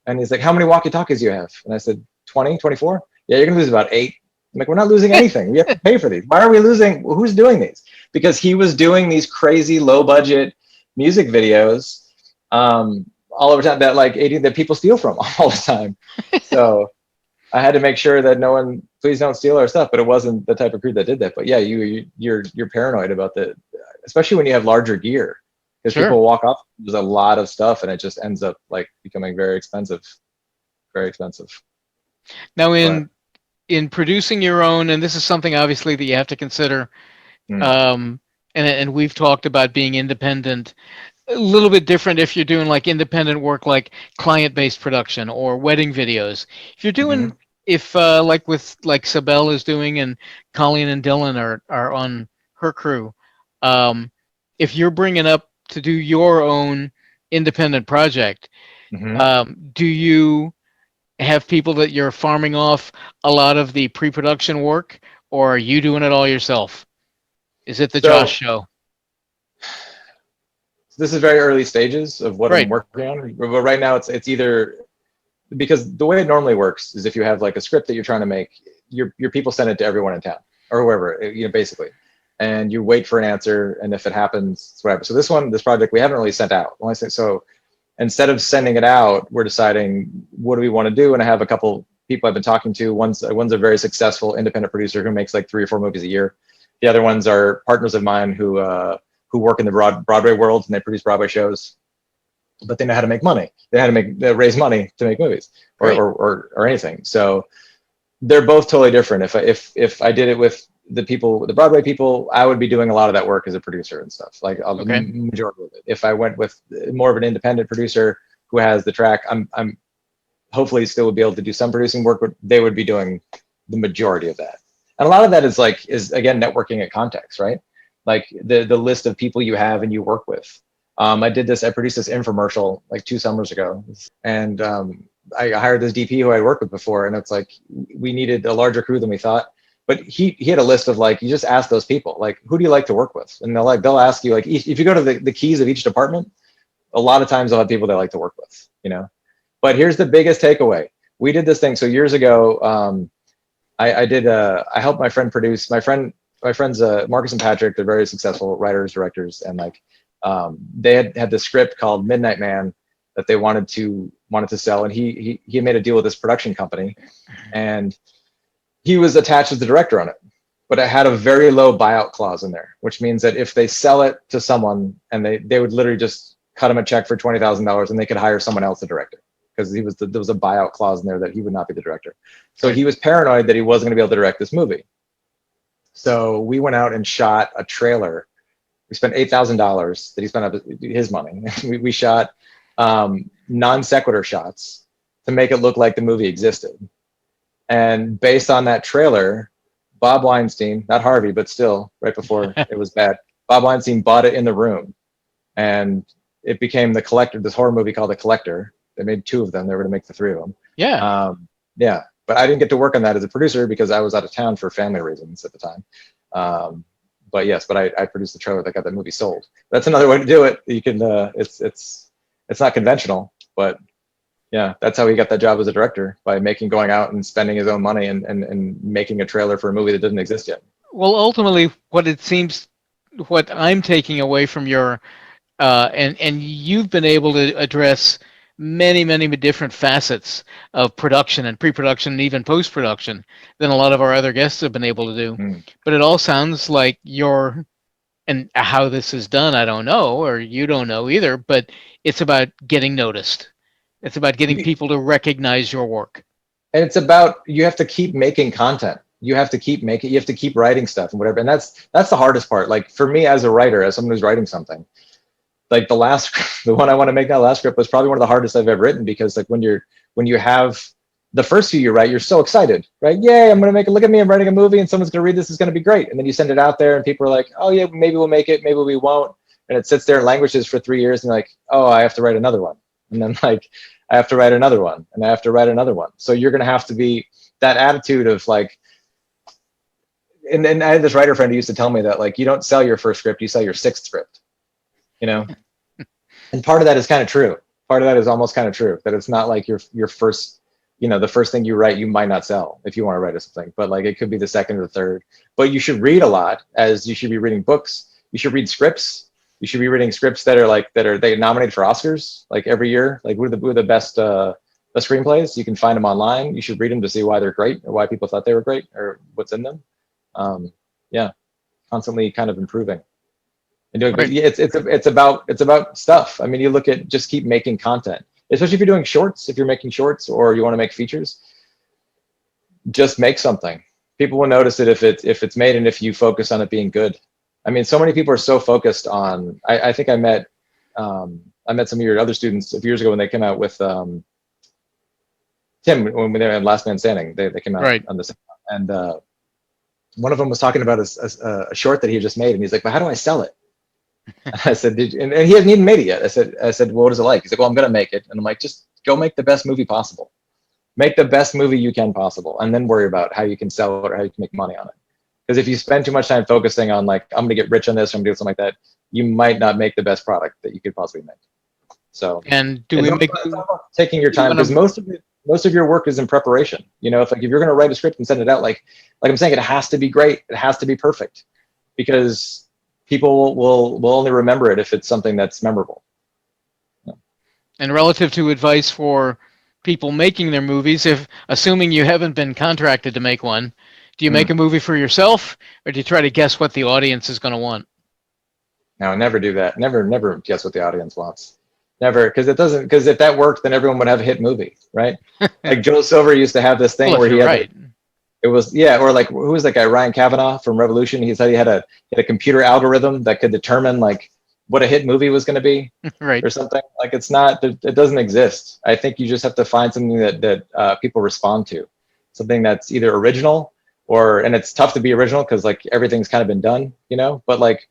And he's like, how many walkie-talkies do you have? And I said, 20, 24? Yeah, you're going to lose about 8. I'm like, we're not losing anything. We have to pay for these. Why are we losing? Well, who's doing these? Because he was doing these crazy low-budget music videos all over time that people steal from all the time. So I had to make sure that no one, please don't steal our stuff. But it wasn't the type of crew that did that. But yeah, you're paranoid about especially when you have larger gear, because people walk off. There's a lot of stuff, and it just ends up like becoming very expensive, very expensive. Now, in producing your own, and this is something obviously that you have to consider, and we've talked about being independent. A little bit different if you're doing like independent work, like client-based production or wedding videos. If you're doing, like Sabelle is doing, and Colleen and Dylan are on her crew. If you're bringing up to do your own independent project, do you have people that you're farming off a lot of the pre-production work, or are you doing it all yourself? Is it the Josh show? This is very early stages of what I'm working on. But right now it's either, because the way it normally works is if you have like a script that you're trying to make, your people send it to everyone in town or whoever, basically, and you wait for an answer, and if it happens, it's whatever. So this project we haven't really sent out. So instead of sending it out, we're deciding what do we want to do, and I have a couple people I've been talking to. One's a very successful independent producer who makes like 3 or 4 movies a year. The other ones are partners of mine who work in the Broadway world, and they produce Broadway shows, but they know how to make money. They know how to raise money to make movies or anything. So they're both totally different. If I did it with the Broadway people, I would be doing a lot of that work as a producer and stuff, like a majority of it. If I went with more of an independent producer who has the track, I'm hopefully still would be able to do some producing work, but they would be doing the majority of that. And a lot of that is again, networking at context, right? Like the list of people you have and you work with. I produced this infomercial like 2 summers ago, and I hired this DP who I worked with before, and it's like we needed a larger crew than we thought. But he had a list of like, you just ask those people, like, who do you like to work with? And they'll ask you, like, if you go to the keys of each department, a lot of times they'll have people they like to work with, But here's the biggest takeaway. We did this thing. So years ago, I helped my friend produce, my friends, Marcus and Patrick, they're very successful writers, directors. And they had this script called Midnight Man that they wanted to sell. And he made a deal with this production company, and he was attached as the director on it, but it had a very low buyout clause in there, which means that if they sell it to someone, and they would literally just cut him a check for $20,000 and they could hire someone else to direct it, because there was a buyout clause in there that he would not be the director. So he was paranoid that he wasn't going to be able to direct this movie. So we went out and shot a trailer. We spent $8,000 that he spent up his money. we shot non sequitur shots to make it look like the movie existed. And based on that trailer, Bob Weinstein, not Harvey, but still, right before it was bad, Bob Weinstein bought it in the room, and it became The Collector, this horror movie called The Collector. They made 2 of them. They were going to make the 3 of them. Yeah. Yeah. But I didn't get to work on that as a producer because I was out of town for family reasons at the time. But yes, I produced the trailer that got that movie sold. That's another way to do it. You can, it's not conventional, but yeah, that's how he got that job as a director, by going out and spending his own money and making a trailer for a movie that didn't exist yet. Well, ultimately, what I'm taking away from your, and you've been able to address many, many different facets of production and pre-production and even post-production than a lot of our other guests have been able to do. But it all sounds like and how this is done, I don't know, or you don't know either, but it's about getting noticed. It's about getting people to recognize your work. And it's about, you have to keep making content. You have to keep writing stuff and whatever. And that's the hardest part. Like for me as a writer, as someone who's writing something, like the one I want to make, that last script was probably one of the hardest I've ever written, because like when you have the first few you write, you're so excited, right? Yay, I'm going to make it, look at me, I'm writing a movie and someone's going to read this, it's going to be great. And then you send it out there and people are like, oh yeah, maybe we'll make it, maybe we won't. And it sits there in languages for 3 years and you're like, oh, I have to write another one. And then like, I have to write another one and I have to write another one. So you're going to have to be that attitude of like, and I had this writer friend who used to tell me that like, you don't sell your first script, you sell your sixth script, you know? And part of that is kind of true. Part of that is almost kind of true, that it's not like your first, you know, the first thing you write, you might not sell if you want to write something, but like it could be the second or the third. But you should read a lot, as you should be reading books. You should read scripts. You should be reading scripts that they nominated for Oscars like every year. Like who are the best screenplays? You can find them online. You should read them to see why they're great or why people thought they were great or what's in them. Yeah, constantly kind of improving. And doing, but it's about stuff. I mean, you look at, just keep making content, especially if you're doing shorts. If you're making shorts or you want to make features, just make something. People will notice it if it's made and if you focus on it being good. I mean, so many people are so focused on. I think I met some of your other students a few years ago when they came out with Tim, when they were in Last Man Standing. They came out on this, and one of them was talking about a short that he just made, and he's like, "But how do I sell it?" I said, and he hasn't even made it yet. I said, well, what is it like? He's like, well, I'm going to make it. And I'm like, just go make the best movie possible. Make the best movie you can possible, and then worry about how you can sell it or how you can make money on it. Because if you spend too much time focusing on like, I'm going to get rich on this, or I'm going to do something like that, you might not make the best product that you could possibly make. So, and taking your time, because most of your work is in preparation. You know, if you're going to write a script and send it out, like I'm saying, it has to be great. It has to be perfect, because people will only remember it if it's something that's memorable. Yeah. And relative to advice for people making their movies, assuming you haven't been contracted to make one, do you make a movie for yourself, or do you try to guess what the audience is going to want? No, never do that. Never guess what the audience wants. Never, because if that worked, then everyone would have a hit movie, right? Like Joe Silver used to have this thing where he had it was, yeah, or like, who was that guy, Ryan Kavanaugh from Revolution? He said he had a computer algorithm that could determine like what a hit movie was going to be, right? Or something. Like it doesn't exist. I think you just have to find something that people respond to, something that's either original and it's tough to be original because like everything's kind of been done, you know. But like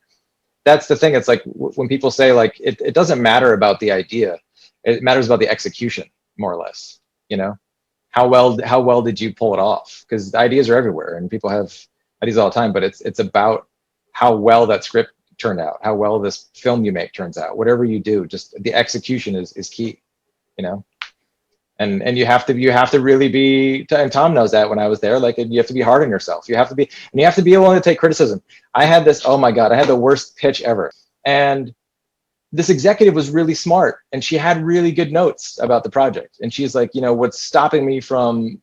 that's the thing. It's like when people say like it doesn't matter about the idea, it matters about the execution, more or less, you know. How well did you pull it off? Because ideas are everywhere and people have ideas all the time, but it's about how well that script turned out, how well this film you make turns out. Whatever you do, just the execution is key, you know. And you have to really be, and Tom knows that when I was there, like you have to be hard on yourself. You have to be willing to take criticism. I had this, oh my God, I had the worst pitch ever. And this executive was really smart and she had really good notes about the project. And she's like, you know, what's stopping me from,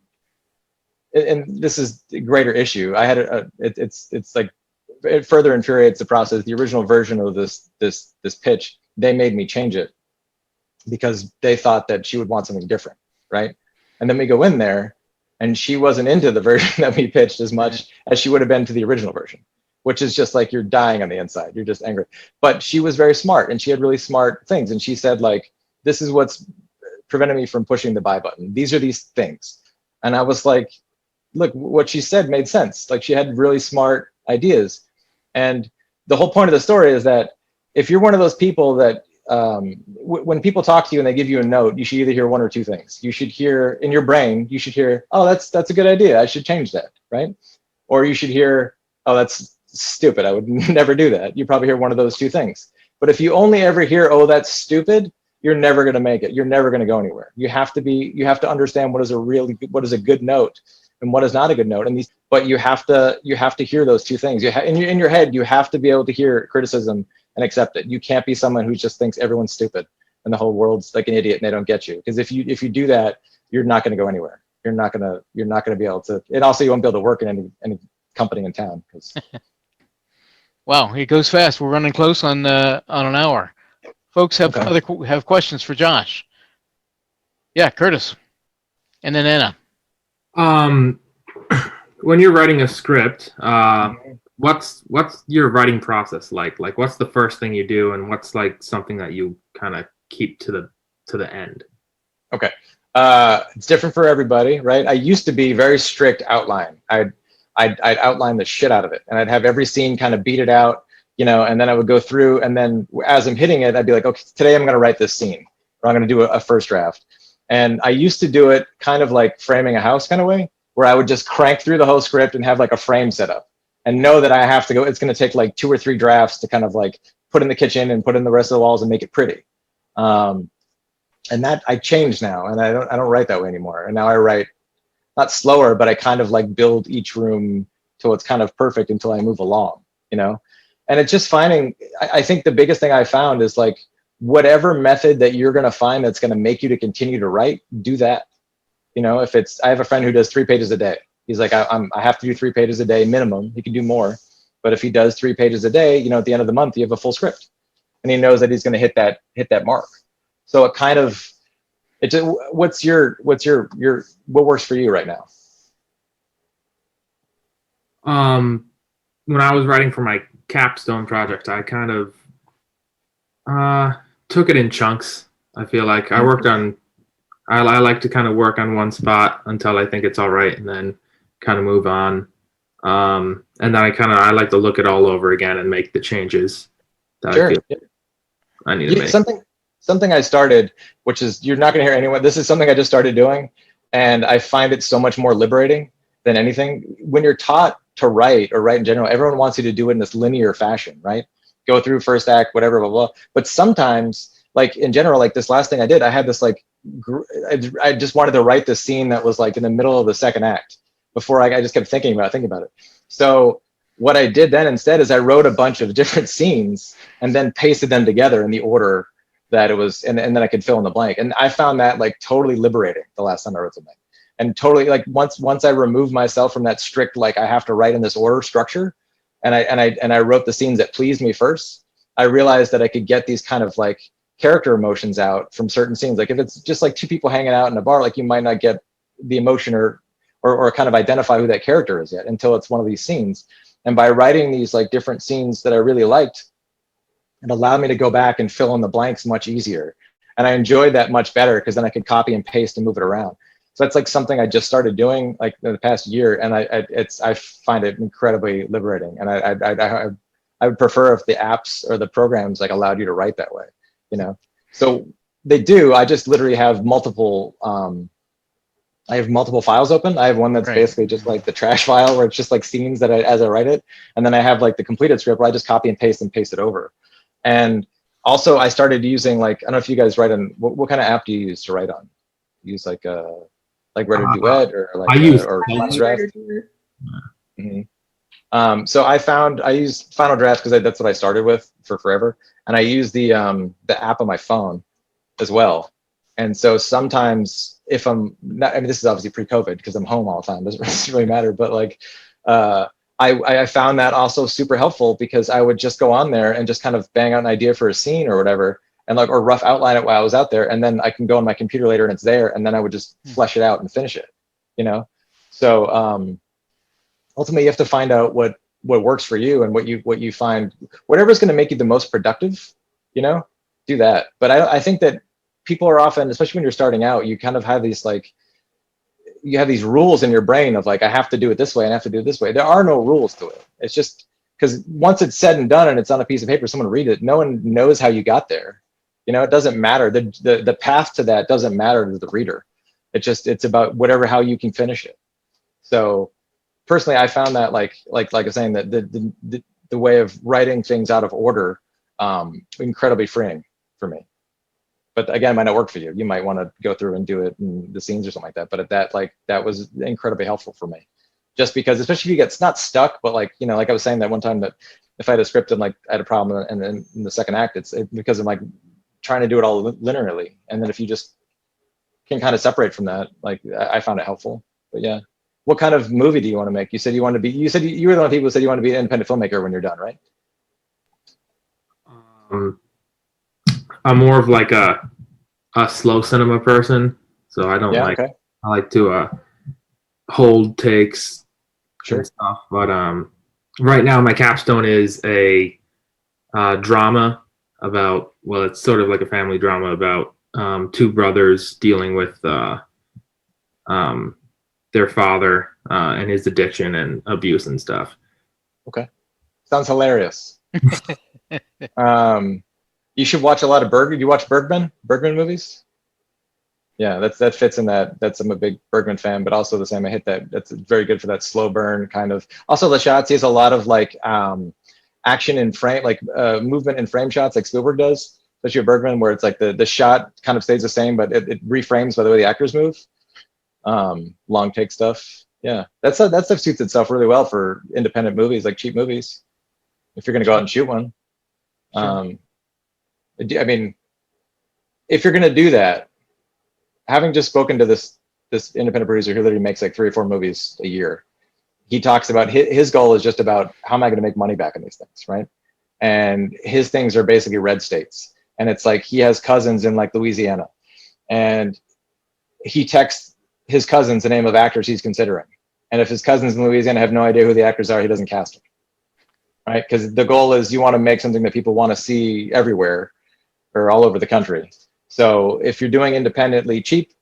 and this is a greater issue. I had it's like, it further infuriates the process. The original version of this pitch, they made me change it because they thought that she would want something different, right? And then we go in there and she wasn't into the version that we pitched as much as she would have been to the original version, which is just like you're dying on the inside. You're just angry. But she was very smart and she had really smart things. And she said like, this is what's preventing me from pushing the buy button. These are these things. And I was like, look, what she said made sense. Like she had really smart ideas. And the whole point of the story is that if you're one of those people that when people talk to you and they give you a note, you should either hear one or two things. You should hear in your brain, you should hear, oh, that's a good idea. I should change that, right? Or you should hear, oh, that's stupid. I would never do that. You probably hear one of those two things. But if you only ever hear, oh, that's stupid, you're never going to make it. You're never going to go anywhere. You have to understand what is a good note and what is not a good note. But you have to hear those two things. In your head, you have to be able to hear criticism and accept it. You can't be someone who just thinks everyone's stupid and the whole world's like an idiot and they don't get you. Because if you do that, you're not going to go anywhere. You're not going to be able to, and also you won't be able to work in any company in town. Wow, it goes fast. We're running close on an hour. Folks have have questions for Josh. Yeah, Curtis, and then Anna. When you're writing a script, what's your writing process like? Like, what's the first thing you do, and what's like something that you kind of keep to the end? Okay, it's different for everybody, right? I used to be very strict outline. I'd outline the shit out of it, and I'd have every scene kind of beat it out, you know, and then I would go through, and then as I'm hitting it, I'd be like, okay, today I'm going to write this scene, or I'm going to do a first draft. And I used to do it kind of like framing a house kind of way, where I would just crank through the whole script and have like a frame set up and know that I have to go, it's going to take like 2 or 3 drafts to kind of like put in the kitchen and put in the rest of the walls and make it pretty. And that I changed now, and I don't write that way anymore. And now I write not slower, but I kind of like build each room till it's kind of perfect until I move along, you know? And it's just finding, I think the biggest thing I found is like, whatever method that you're going to find that's going to make you to continue to write, do that. You know, if it's, I have a friend who does 3 pages a day. He's like, I have to do 3 pages a day minimum. He can do more, but if he does 3 pages a day, you know, at the end of the month, you have a full script, and he knows that he's going to hit that mark. So it kind of, it just, what works for you right now? When I was writing for my capstone project, I kind of took it in chunks. I feel like I worked on, I like to kind of work on one spot until I think it's all right, and then kind of move on. And then I like to look it all over again and make the changes that I feel I need to make. Something I started, which is, you're not going to hear anyone, this is something I just started doing, and I find it so much more liberating than anything. When you're taught to write, or write in general, everyone wants you to do it in this linear fashion, right? Go through first act, whatever, blah, blah. But sometimes, like in general, like this last thing I did, I had this like, I just wanted to write this scene that was like in the middle of the second act before I just kept thinking about it. So what I did then instead is I wrote a bunch of different scenes and then pasted them together in the order that it was, and then I could fill in the blank. And I found that like totally liberating the last time I wrote something. And totally like once I removed myself from that strict, like I have to write in this order structure, and I wrote the scenes that pleased me first, I realized that I could get these kind of like character emotions out from certain scenes. Like if it's just like 2 people hanging out in a bar, like you might not get the emotion or kind of identify who that character is yet until it's one of these scenes. And by writing these like different scenes that I really liked, it allowed me to go back and fill in the blanks much easier. And I enjoyed that much better because then I could copy and paste and move it around. So that's like something I just started doing like in the past year, and I find it incredibly liberating. And I would prefer if the apps or the programs like allowed you to write that way, you know. So they do. I just literally have multiple. I have multiple files open. I have one that's basically just like the trash file where it's just like scenes that as I write it, and then I have like the completed script where I just copy and paste it over. And also I started using like, I don't know if you guys write on, what kind of app do you use to write on? Use like Writer Duet or like I use or Draft? So I use Final Draft because that's what I started with for forever, and I use the app on my phone as well. And so sometimes if I'm not, I mean, this is obviously pre-COVID because I'm home all the time, doesn't really matter, but like I found that also super helpful because I would just go on there and just kind of bang out an idea for a scene or whatever, and like, or rough outline it while I was out there, and then I can go on my computer later and it's there, and then I would just flesh it out and finish it, you know. So ultimately you have to find out what works for you and what you find, whatever's going to make you the most productive, you know, do that. But I think that people are often, especially when you're starting out, you kind of have these like, you have these rules in your brain of like, I have to do it this way and I have to do it this way. There are no rules to it. It's just because once it's said and done and it's on a piece of paper, someone read it, no one knows how you got there. You know, it doesn't matter. The path to that doesn't matter to the reader. It's about how you can finish it. So personally, I found that like I was saying, that the way of writing things out of order, incredibly freeing for me. But again, it might not work for you. You might want to go through and do it in the scenes or something like that. But that was incredibly helpful for me. Just because, especially if you get not stuck, but like, you know, like I was saying that one time that if I had a script and like I had a problem and then in the second act, it's because I'm like trying to do it all linearly. And then if you just can kind of separate from that, like I found it helpful. But yeah, what kind of movie do you want to make? You said you want to be. You said you were one of the people who said you want to be an independent filmmaker when you're done, right? I'm more of like a slow cinema person, so I don't like. Okay. I like to hold takes Sure. and stuff. But right now my capstone is a drama about. Well, it's sort of like a family drama about two brothers dealing with their father and his addiction and abuse and stuff. Okay. Sounds hilarious. You should watch a lot of Bergman. Do you watch Bergman movies? Yeah, that fits in that. I'm a big Bergman fan, but also the same. I hit that. That's very good for that slow burn kind of. Also, the shots. He has a lot of like action in frame, like movement in frame shots, like Spielberg does. Especially with Bergman, where it's like the shot kind of stays the same, but it reframes by the way the actors move. Long take stuff. Yeah, that stuff suits itself really well for independent movies, like cheap movies. If you're going to go out and shoot one. Sure. I mean, if you're going to do that, having just spoken to this independent producer who literally makes like 3 or 4 movies a year, he talks about his goal is just about how am I going to make money back on these things, right? And his things are basically red states. And it's like he has cousins in like Louisiana, and he texts his cousins the name of actors he's considering. And if his cousins in Louisiana have no idea who the actors are, he doesn't cast them, right? Because the goal is you want to make something that people want to see everywhere or all over the country. So if you're doing independently cheap,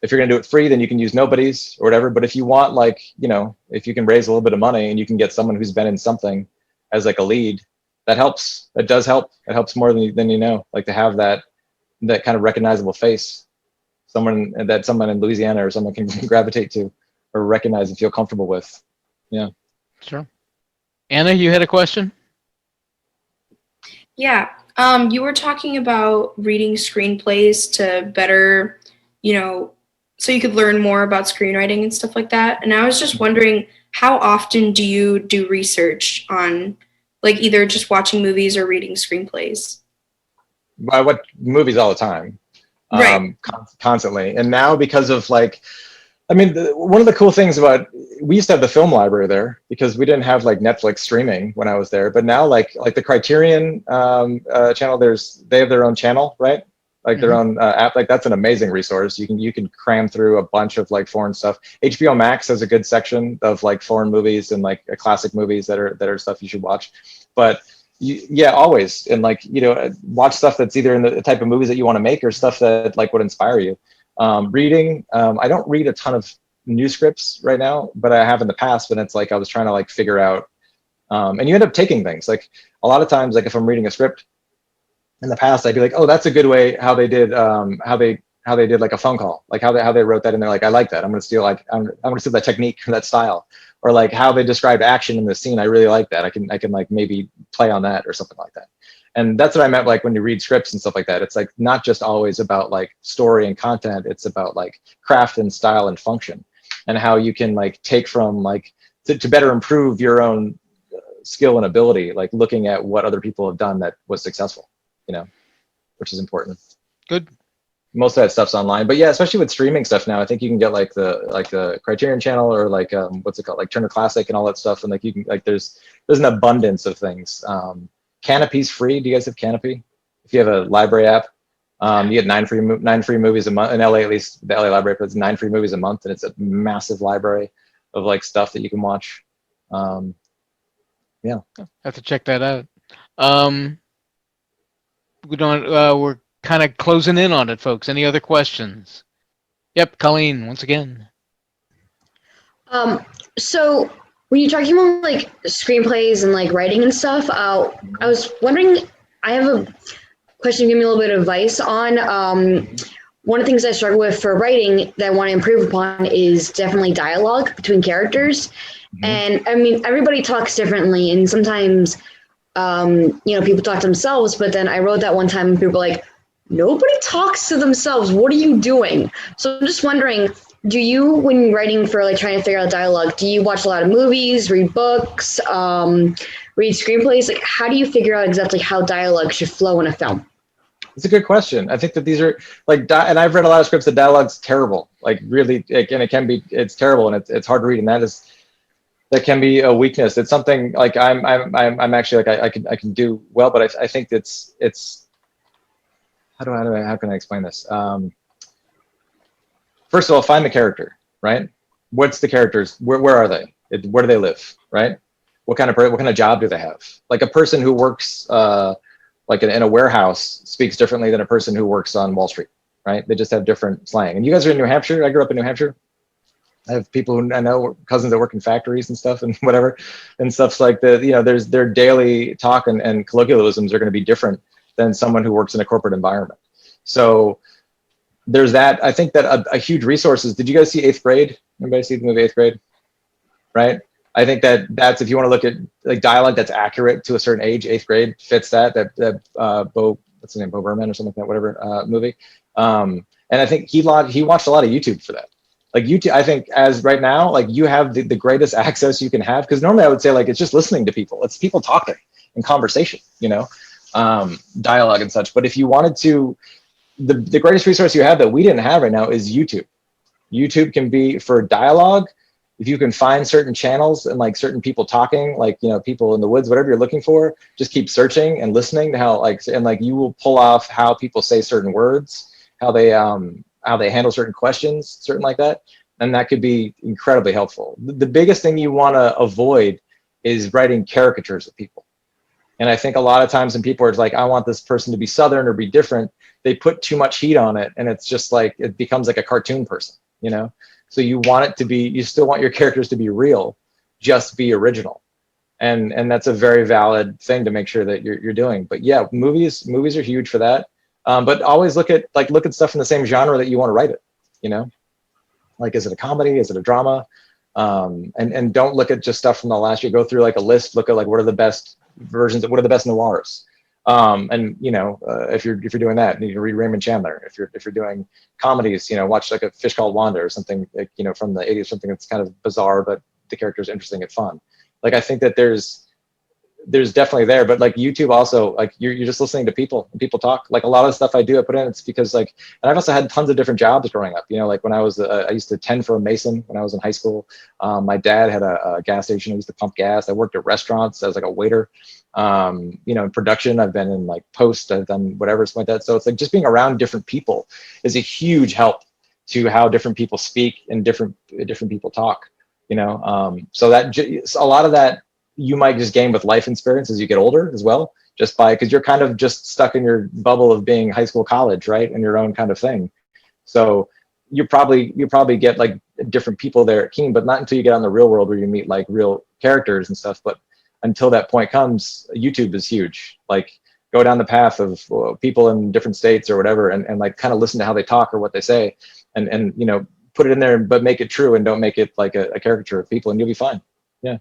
if you're going to do it free, then you can use nobodies or whatever. But if you want, like, you know, if you can raise a little bit of money and you can get someone who's been in something as like a lead, that helps. That does help. It helps more than you know, like to have that kind of recognizable face, someone in Louisiana or someone can gravitate to or recognize and feel comfortable with. Yeah. Sure. Anna, you had a question? Yeah. You were talking about reading screenplays to better, you know, so you could learn more about screenwriting and stuff like that. And I was just wondering, how often do you do research on, like, either just watching movies or reading screenplays? I watch movies all the time, right. Constantly. And now because of like, I mean, one of the cool things about, we used to have the film library there because we didn't have like Netflix streaming when I was there. But now like the Criterion channel, they have their own channel, right? Like their own app. Like that's an amazing resource. You can cram through a bunch of like foreign stuff. HBO Max has a good section of like foreign movies and like classic movies that are stuff you should watch. But yeah, always. And like, you know, watch stuff that's either in the type of movies that you want to make or stuff that like would inspire you. Reading, I don't read a ton of new scripts right now, but I have in the past when it's like I was trying to like figure out, and you end up taking things. Like a lot of times, like if I'm reading a script in the past, I'd be like, oh, that's a good way how they did like a phone call, like how they wrote that in there. Like I like that. I'm gonna steal that technique or that style, or like how they described action in the scene. I really like that. I can like maybe play on that or something like that. And that's what I meant, like when you read scripts and stuff like that, it's like not just always about like story and content, it's about like craft and style and function and how you can like take from like to better improve your own skill and ability, like looking at what other people have done that was successful, you know, which is important. Good. Most of that stuff's online, but yeah, especially with streaming stuff now, I think you can get like the Criterion channel or like what's it called, like Turner Classic and all that stuff, and like you can like there's an abundance of things. Canopy's free. Do you guys have Canopy? If you have a library app, you get 9 free movies a month. In LA, at least the LA library puts 9 free movies a month, and it's a massive library of like stuff that you can watch. Yeah, have to check that out. We're kind of closing in on it, folks. Any other questions? Yep, Colleen, once again. So when you're talking about like screenplays and like writing and stuff, I was wondering, I have a question, give me a little bit of advice on. One of the things I struggle with for writing that I want to improve upon is definitely dialogue between characters. Mm-hmm. And I mean, everybody talks differently, and sometimes, people talk to themselves, but then I wrote that one time and people were like, nobody talks to themselves. What are you doing? So I'm just wondering, do you, when writing for like trying to figure out dialogue, do you watch a lot of movies, read books, read screenplays? Like, how do you figure out exactly how dialogue should flow in a film? It's a good question. I think that these are like, and I've read a lot of scripts that dialogue's terrible, like really, and it's terrible and it's hard to read, and that can be a weakness. It's something like I'm actually like I can do well, but I think it's how can I explain this? First of all, find the character, right? What's the characters? Where are they? Where do they live, right? What kind of job do they have? Like a person who works like in a warehouse speaks differently than a person who works on Wall Street, right? They just have different slang. And you guys are in New Hampshire. I grew up in New Hampshire. I have people who I know, cousins that work in factories and stuff and whatever, and stuff's like their daily talk and colloquialisms are going to be different than someone who works in a corporate environment. So there's that. I think that a huge resource is, did you guys see 8th Grade? Anybody see the movie 8th Grade? Right? I think that's, if you want to look at like dialogue that's accurate to a certain age, 8th Grade fits that Bo, what's his name, Bo Berman or something like that, whatever movie. And I think he watched a lot of YouTube for that. Like YouTube, I think as right now, like you have the greatest access you can have, because normally I would say like it's just listening to people. It's people talking and conversation, dialogue and such. But if you wanted to, the greatest resource you have that we didn't have right now is YouTube. YouTube can be for dialogue. If you can find certain channels and like certain people talking, like, people in the woods, whatever you're looking for, just keep searching and listening to how you will pull off how people say certain words, how they handle certain questions, certain like that. And that could be incredibly helpful. The biggest thing you want to avoid is writing caricatures of people. And I think a lot of times when people are like, I want this person to be Southern or be different, they put too much heat on it. And it's just like, it becomes like a cartoon person, So you want it to be, you still want your characters to be real, just be original. And that's a very valid thing to make sure that you're doing. But yeah, movies are huge for that. But always look at stuff in the same genre that you want to write it, Like, is it a comedy? Is it a drama? And don't look at just stuff from the last year. Go through like a list, look at like, what are the best versions, what are the best noirs? If you're doing that, you can read Raymond Chandler. If you're doing comedies, watch like A Fish Called Wanda or something, like, from the 80s, something that's kind of bizarre, but the character is interesting and fun. Like, I think that there's definitely there, but like YouTube also, like you're just listening to people and people talk. Like a lot of the stuff I do, I put in, it's because like, and I've also had tons of different jobs growing up, like when I was, I used to tend for a mason when I was in high school. My dad had a gas station. I used to pump gas. I worked at restaurants as like a waiter. In production, I've been in like post, I've done whatever, something like that. So it's like just being around different people is a huge help to how different people speak and different people talk, so that a lot of that you might just gain with life experience as you get older as well, because you're kind of just stuck in your bubble of being high school, college, right? And your own kind of thing. So you probably get like different people there at Keene, but not until you get on the real world where you meet like real characters and stuff. But until that point comes, YouTube is huge. Like go down the path of people in different states or whatever, and like kind of listen to how they talk or what they say, and put it in there, but make it true and don't make it like a caricature of people, and you'll be fine. Yeah.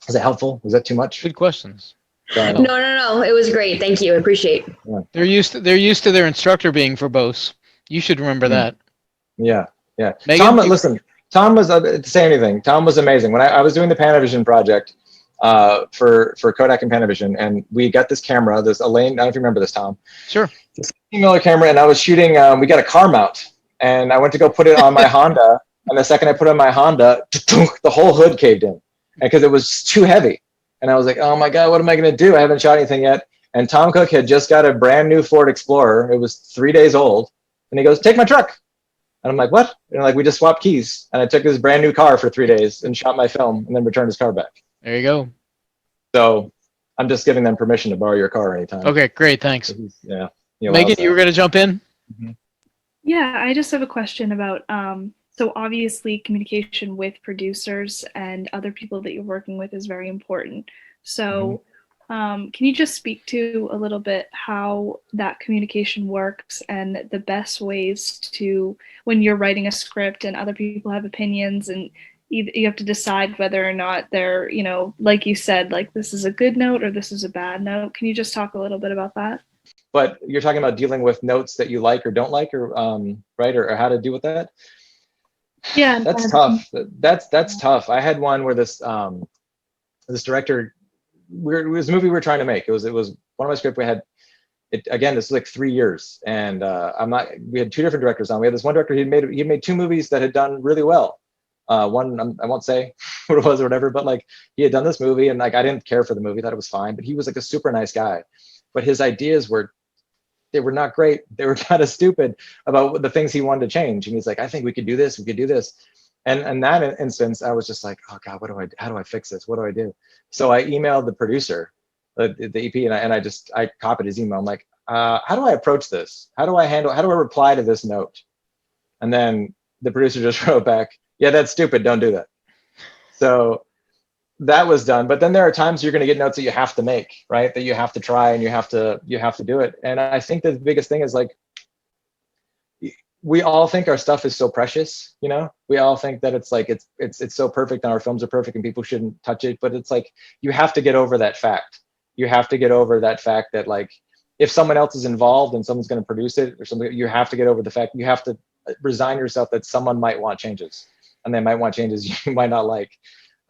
Is that helpful? Was that too much? Good questions. No. It was great. Thank you. I appreciate. Yeah. They're used to their instructor being verbose. You should remember that. Yeah. Megan, Tom, listen. Tom was to say anything. Tom was amazing. When I was doing the Panavision project for Kodak and Panavision, and we got this camera, this Elaine. I don't know if you remember this, Tom. Sure. This $15 camera, and I was shooting. We got a car mount, and I went to go put it on my Honda, and the second I put it on my Honda, the whole hood caved in. Because it was too heavy. And I was like, oh my God, what am I going to do? I haven't shot anything yet. And Tom Cook had just got a brand new Ford Explorer. It was 3 days old. And he goes, take my truck. And I'm like, what? And like, we just swapped keys. And I took his brand new car for 3 days and shot my film and then returned his car back. There you go. So I'm just giving them permission to borrow your car anytime. Okay, great. Thanks. Yeah. Megan, you were going to jump in? Mm-hmm. Yeah, I just have a question about, so obviously communication with producers and other people that you're working with is very important. So can you just speak to a little bit how that communication works and the best ways to, when you're writing a script and other people have opinions and you have to decide whether or not they're, like you said, like this is a good note or this is a bad note. Can you just talk a little bit about that? But you're talking about dealing with notes that you like or don't like, or right, or how to deal with that? Yeah, that's tough. That's tough. I had one where this director, it was a movie we were trying to make. It was one of my scripts. We had again, this is like 3 years, and we had 2 different directors on. We had this one director, he made 2 movies that had done really well. One, I won't say what it was or whatever, but like he had done this movie, and like I didn't care for the movie, thought it was fine, but he was like a super nice guy. But his ideas were not great. They were kind of stupid about the things he wanted to change. And he's like, I think we could do this, we could do this. And in that instance, I was just like, oh God, how do I fix this? What do I do? So I emailed the producer, the EP, and I copied his email. I'm like, how do I approach this? How do I reply to this note? And then the producer just wrote back, yeah, that's stupid, don't do that. So that was done. But then there are times you're going to get notes that you have to make, right? That you have to try, and you have to do it. And I think that the biggest thing is like, we all think our stuff is so precious, you know? We all think that it's like, it's so perfect and our films are perfect and people shouldn't touch it. But it's like, you have to get over that fact. You have to get over that fact that like, if someone else is involved and someone's going to produce it or something, you have to get over the fact, you have to resign yourself that someone might want changes, and they might want changes you might not like.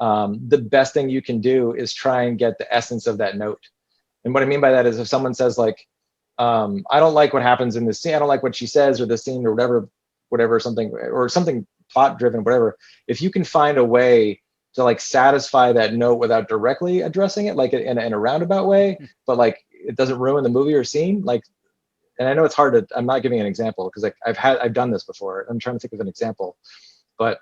The best thing you can do is try and get the essence of that note. And what I mean by that is if someone says like, I don't like what happens in this scene, I don't like what she says or the scene or whatever, something plot driven, whatever. If you can find a way to like satisfy that note without directly addressing it, like in a roundabout way, but like it doesn't ruin the movie or scene, like, and I know it's hard to, I'm not giving an example because like I've done this before. I'm trying to think of an example, but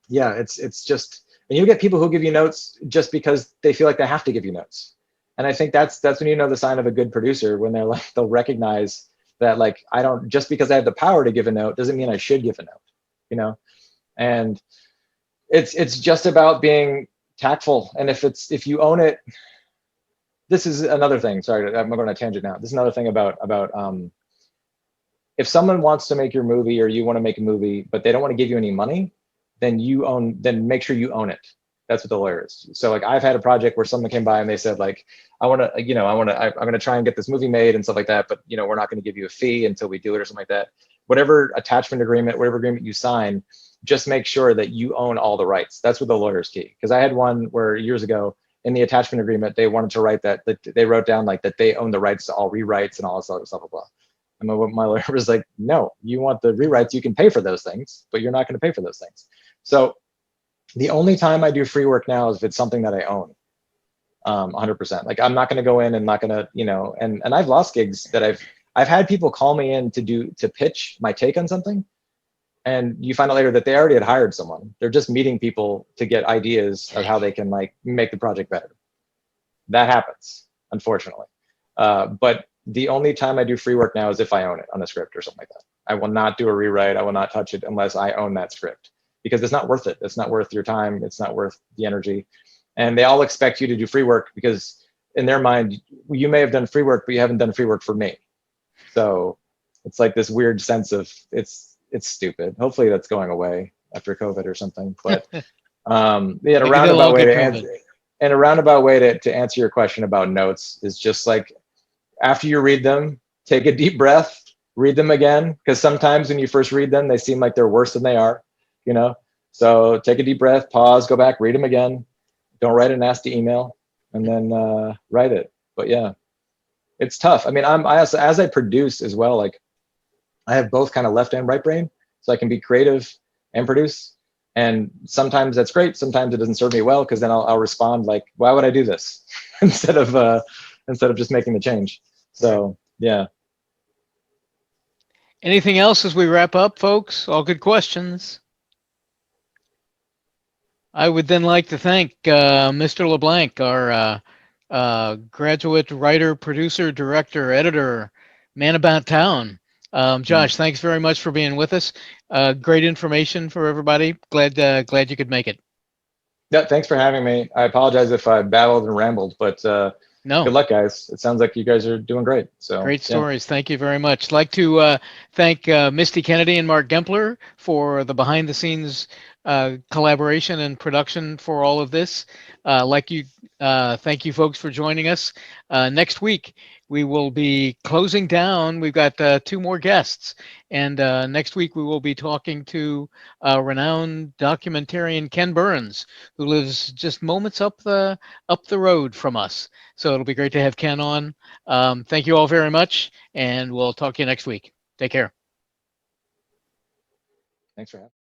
yeah, it's just, and you get people who give you notes just because they feel like they have to give you notes. And I think that's when you know the sign of a good producer, when they're like, they'll recognize that like, I don't, just because I have the power to give a note doesn't mean I should give a note, you know? And it's just about being tactful. And if you own it, this is another thing, sorry, I'm going on a tangent now. This is another thing about if someone wants to make your movie or you want to make a movie, but they don't want to give you any money, then make sure you own it. That's what the lawyer is. So like I've had a project where someone came by and they said like, I'm going to try and get this movie made and stuff like that, but you know, we're not going to give you a fee until we do it or something like that. Whatever attachment agreement, whatever agreement you sign, just make sure that you own all the rights. That's what the lawyer's key. Because I had one where years ago in the attachment agreement, they wanted to write that they wrote down like that they own the rights to all rewrites and all this other stuff, blah, blah. And my lawyer was like, no, you want the rewrites, you can pay for those things, but you're not going to pay for those things. So the only time I do free work now is if it's something that I own, 100%. Like I'm not going to go in and not going to, you know, and I've lost gigs that I've had people call me in to pitch my take on something. And you find out later that they already had hired someone. They're just meeting people to get ideas of how they can like make the project better. That happens, unfortunately. But the only time I do free work now is if I own it on a script or something like that. I will not do a rewrite. I will not touch it unless I own that script, because it's not worth it. It's not worth your time. It's not worth the energy. And they all expect you to do free work because in their mind, you may have done free work, but you haven't done free work for me. So it's like this weird sense of it's stupid. Hopefully that's going away after COVID or something. But yeah, a roundabout way to answer your question about notes is just like, after you read them, take a deep breath, read them again, because sometimes when you first read them, they seem like they're worse than they are, you know? So take a deep breath, pause, go back, read them again. Don't write a nasty email, and then write it. But yeah, it's tough. I mean, I also, as I produce as well, like I have both kind of left and right brain, so I can be creative and produce. And sometimes that's great. Sometimes it doesn't serve me well, because then I'll respond like, why would I do this? instead of just making the change. So yeah. Anything else as we wrap up, folks? All good questions. I would then like to thank Mr. LeBlanc, our graduate writer, producer, director, editor, man about town. Josh, thanks very much for being with us. Great information for everybody. Glad you could make it. Yeah, thanks for having me. I apologize if I babbled and rambled, but no. Good luck, guys. It sounds like you guys are doing great. So great stories. Yeah. Thank you very much. I'd like to thank Misty Kennedy and Mark Gempler for the behind-the-scenes collaboration and production for all of this. Thank you folks for joining us. Next week, we will be closing down. We've got 2 more guests, and next week we will be talking to renowned documentarian Ken Burns, who lives just moments up the road from us. So it'll be great to have Ken on. Thank you all very much, and we'll talk to you next week. Take care. Thanks for having me.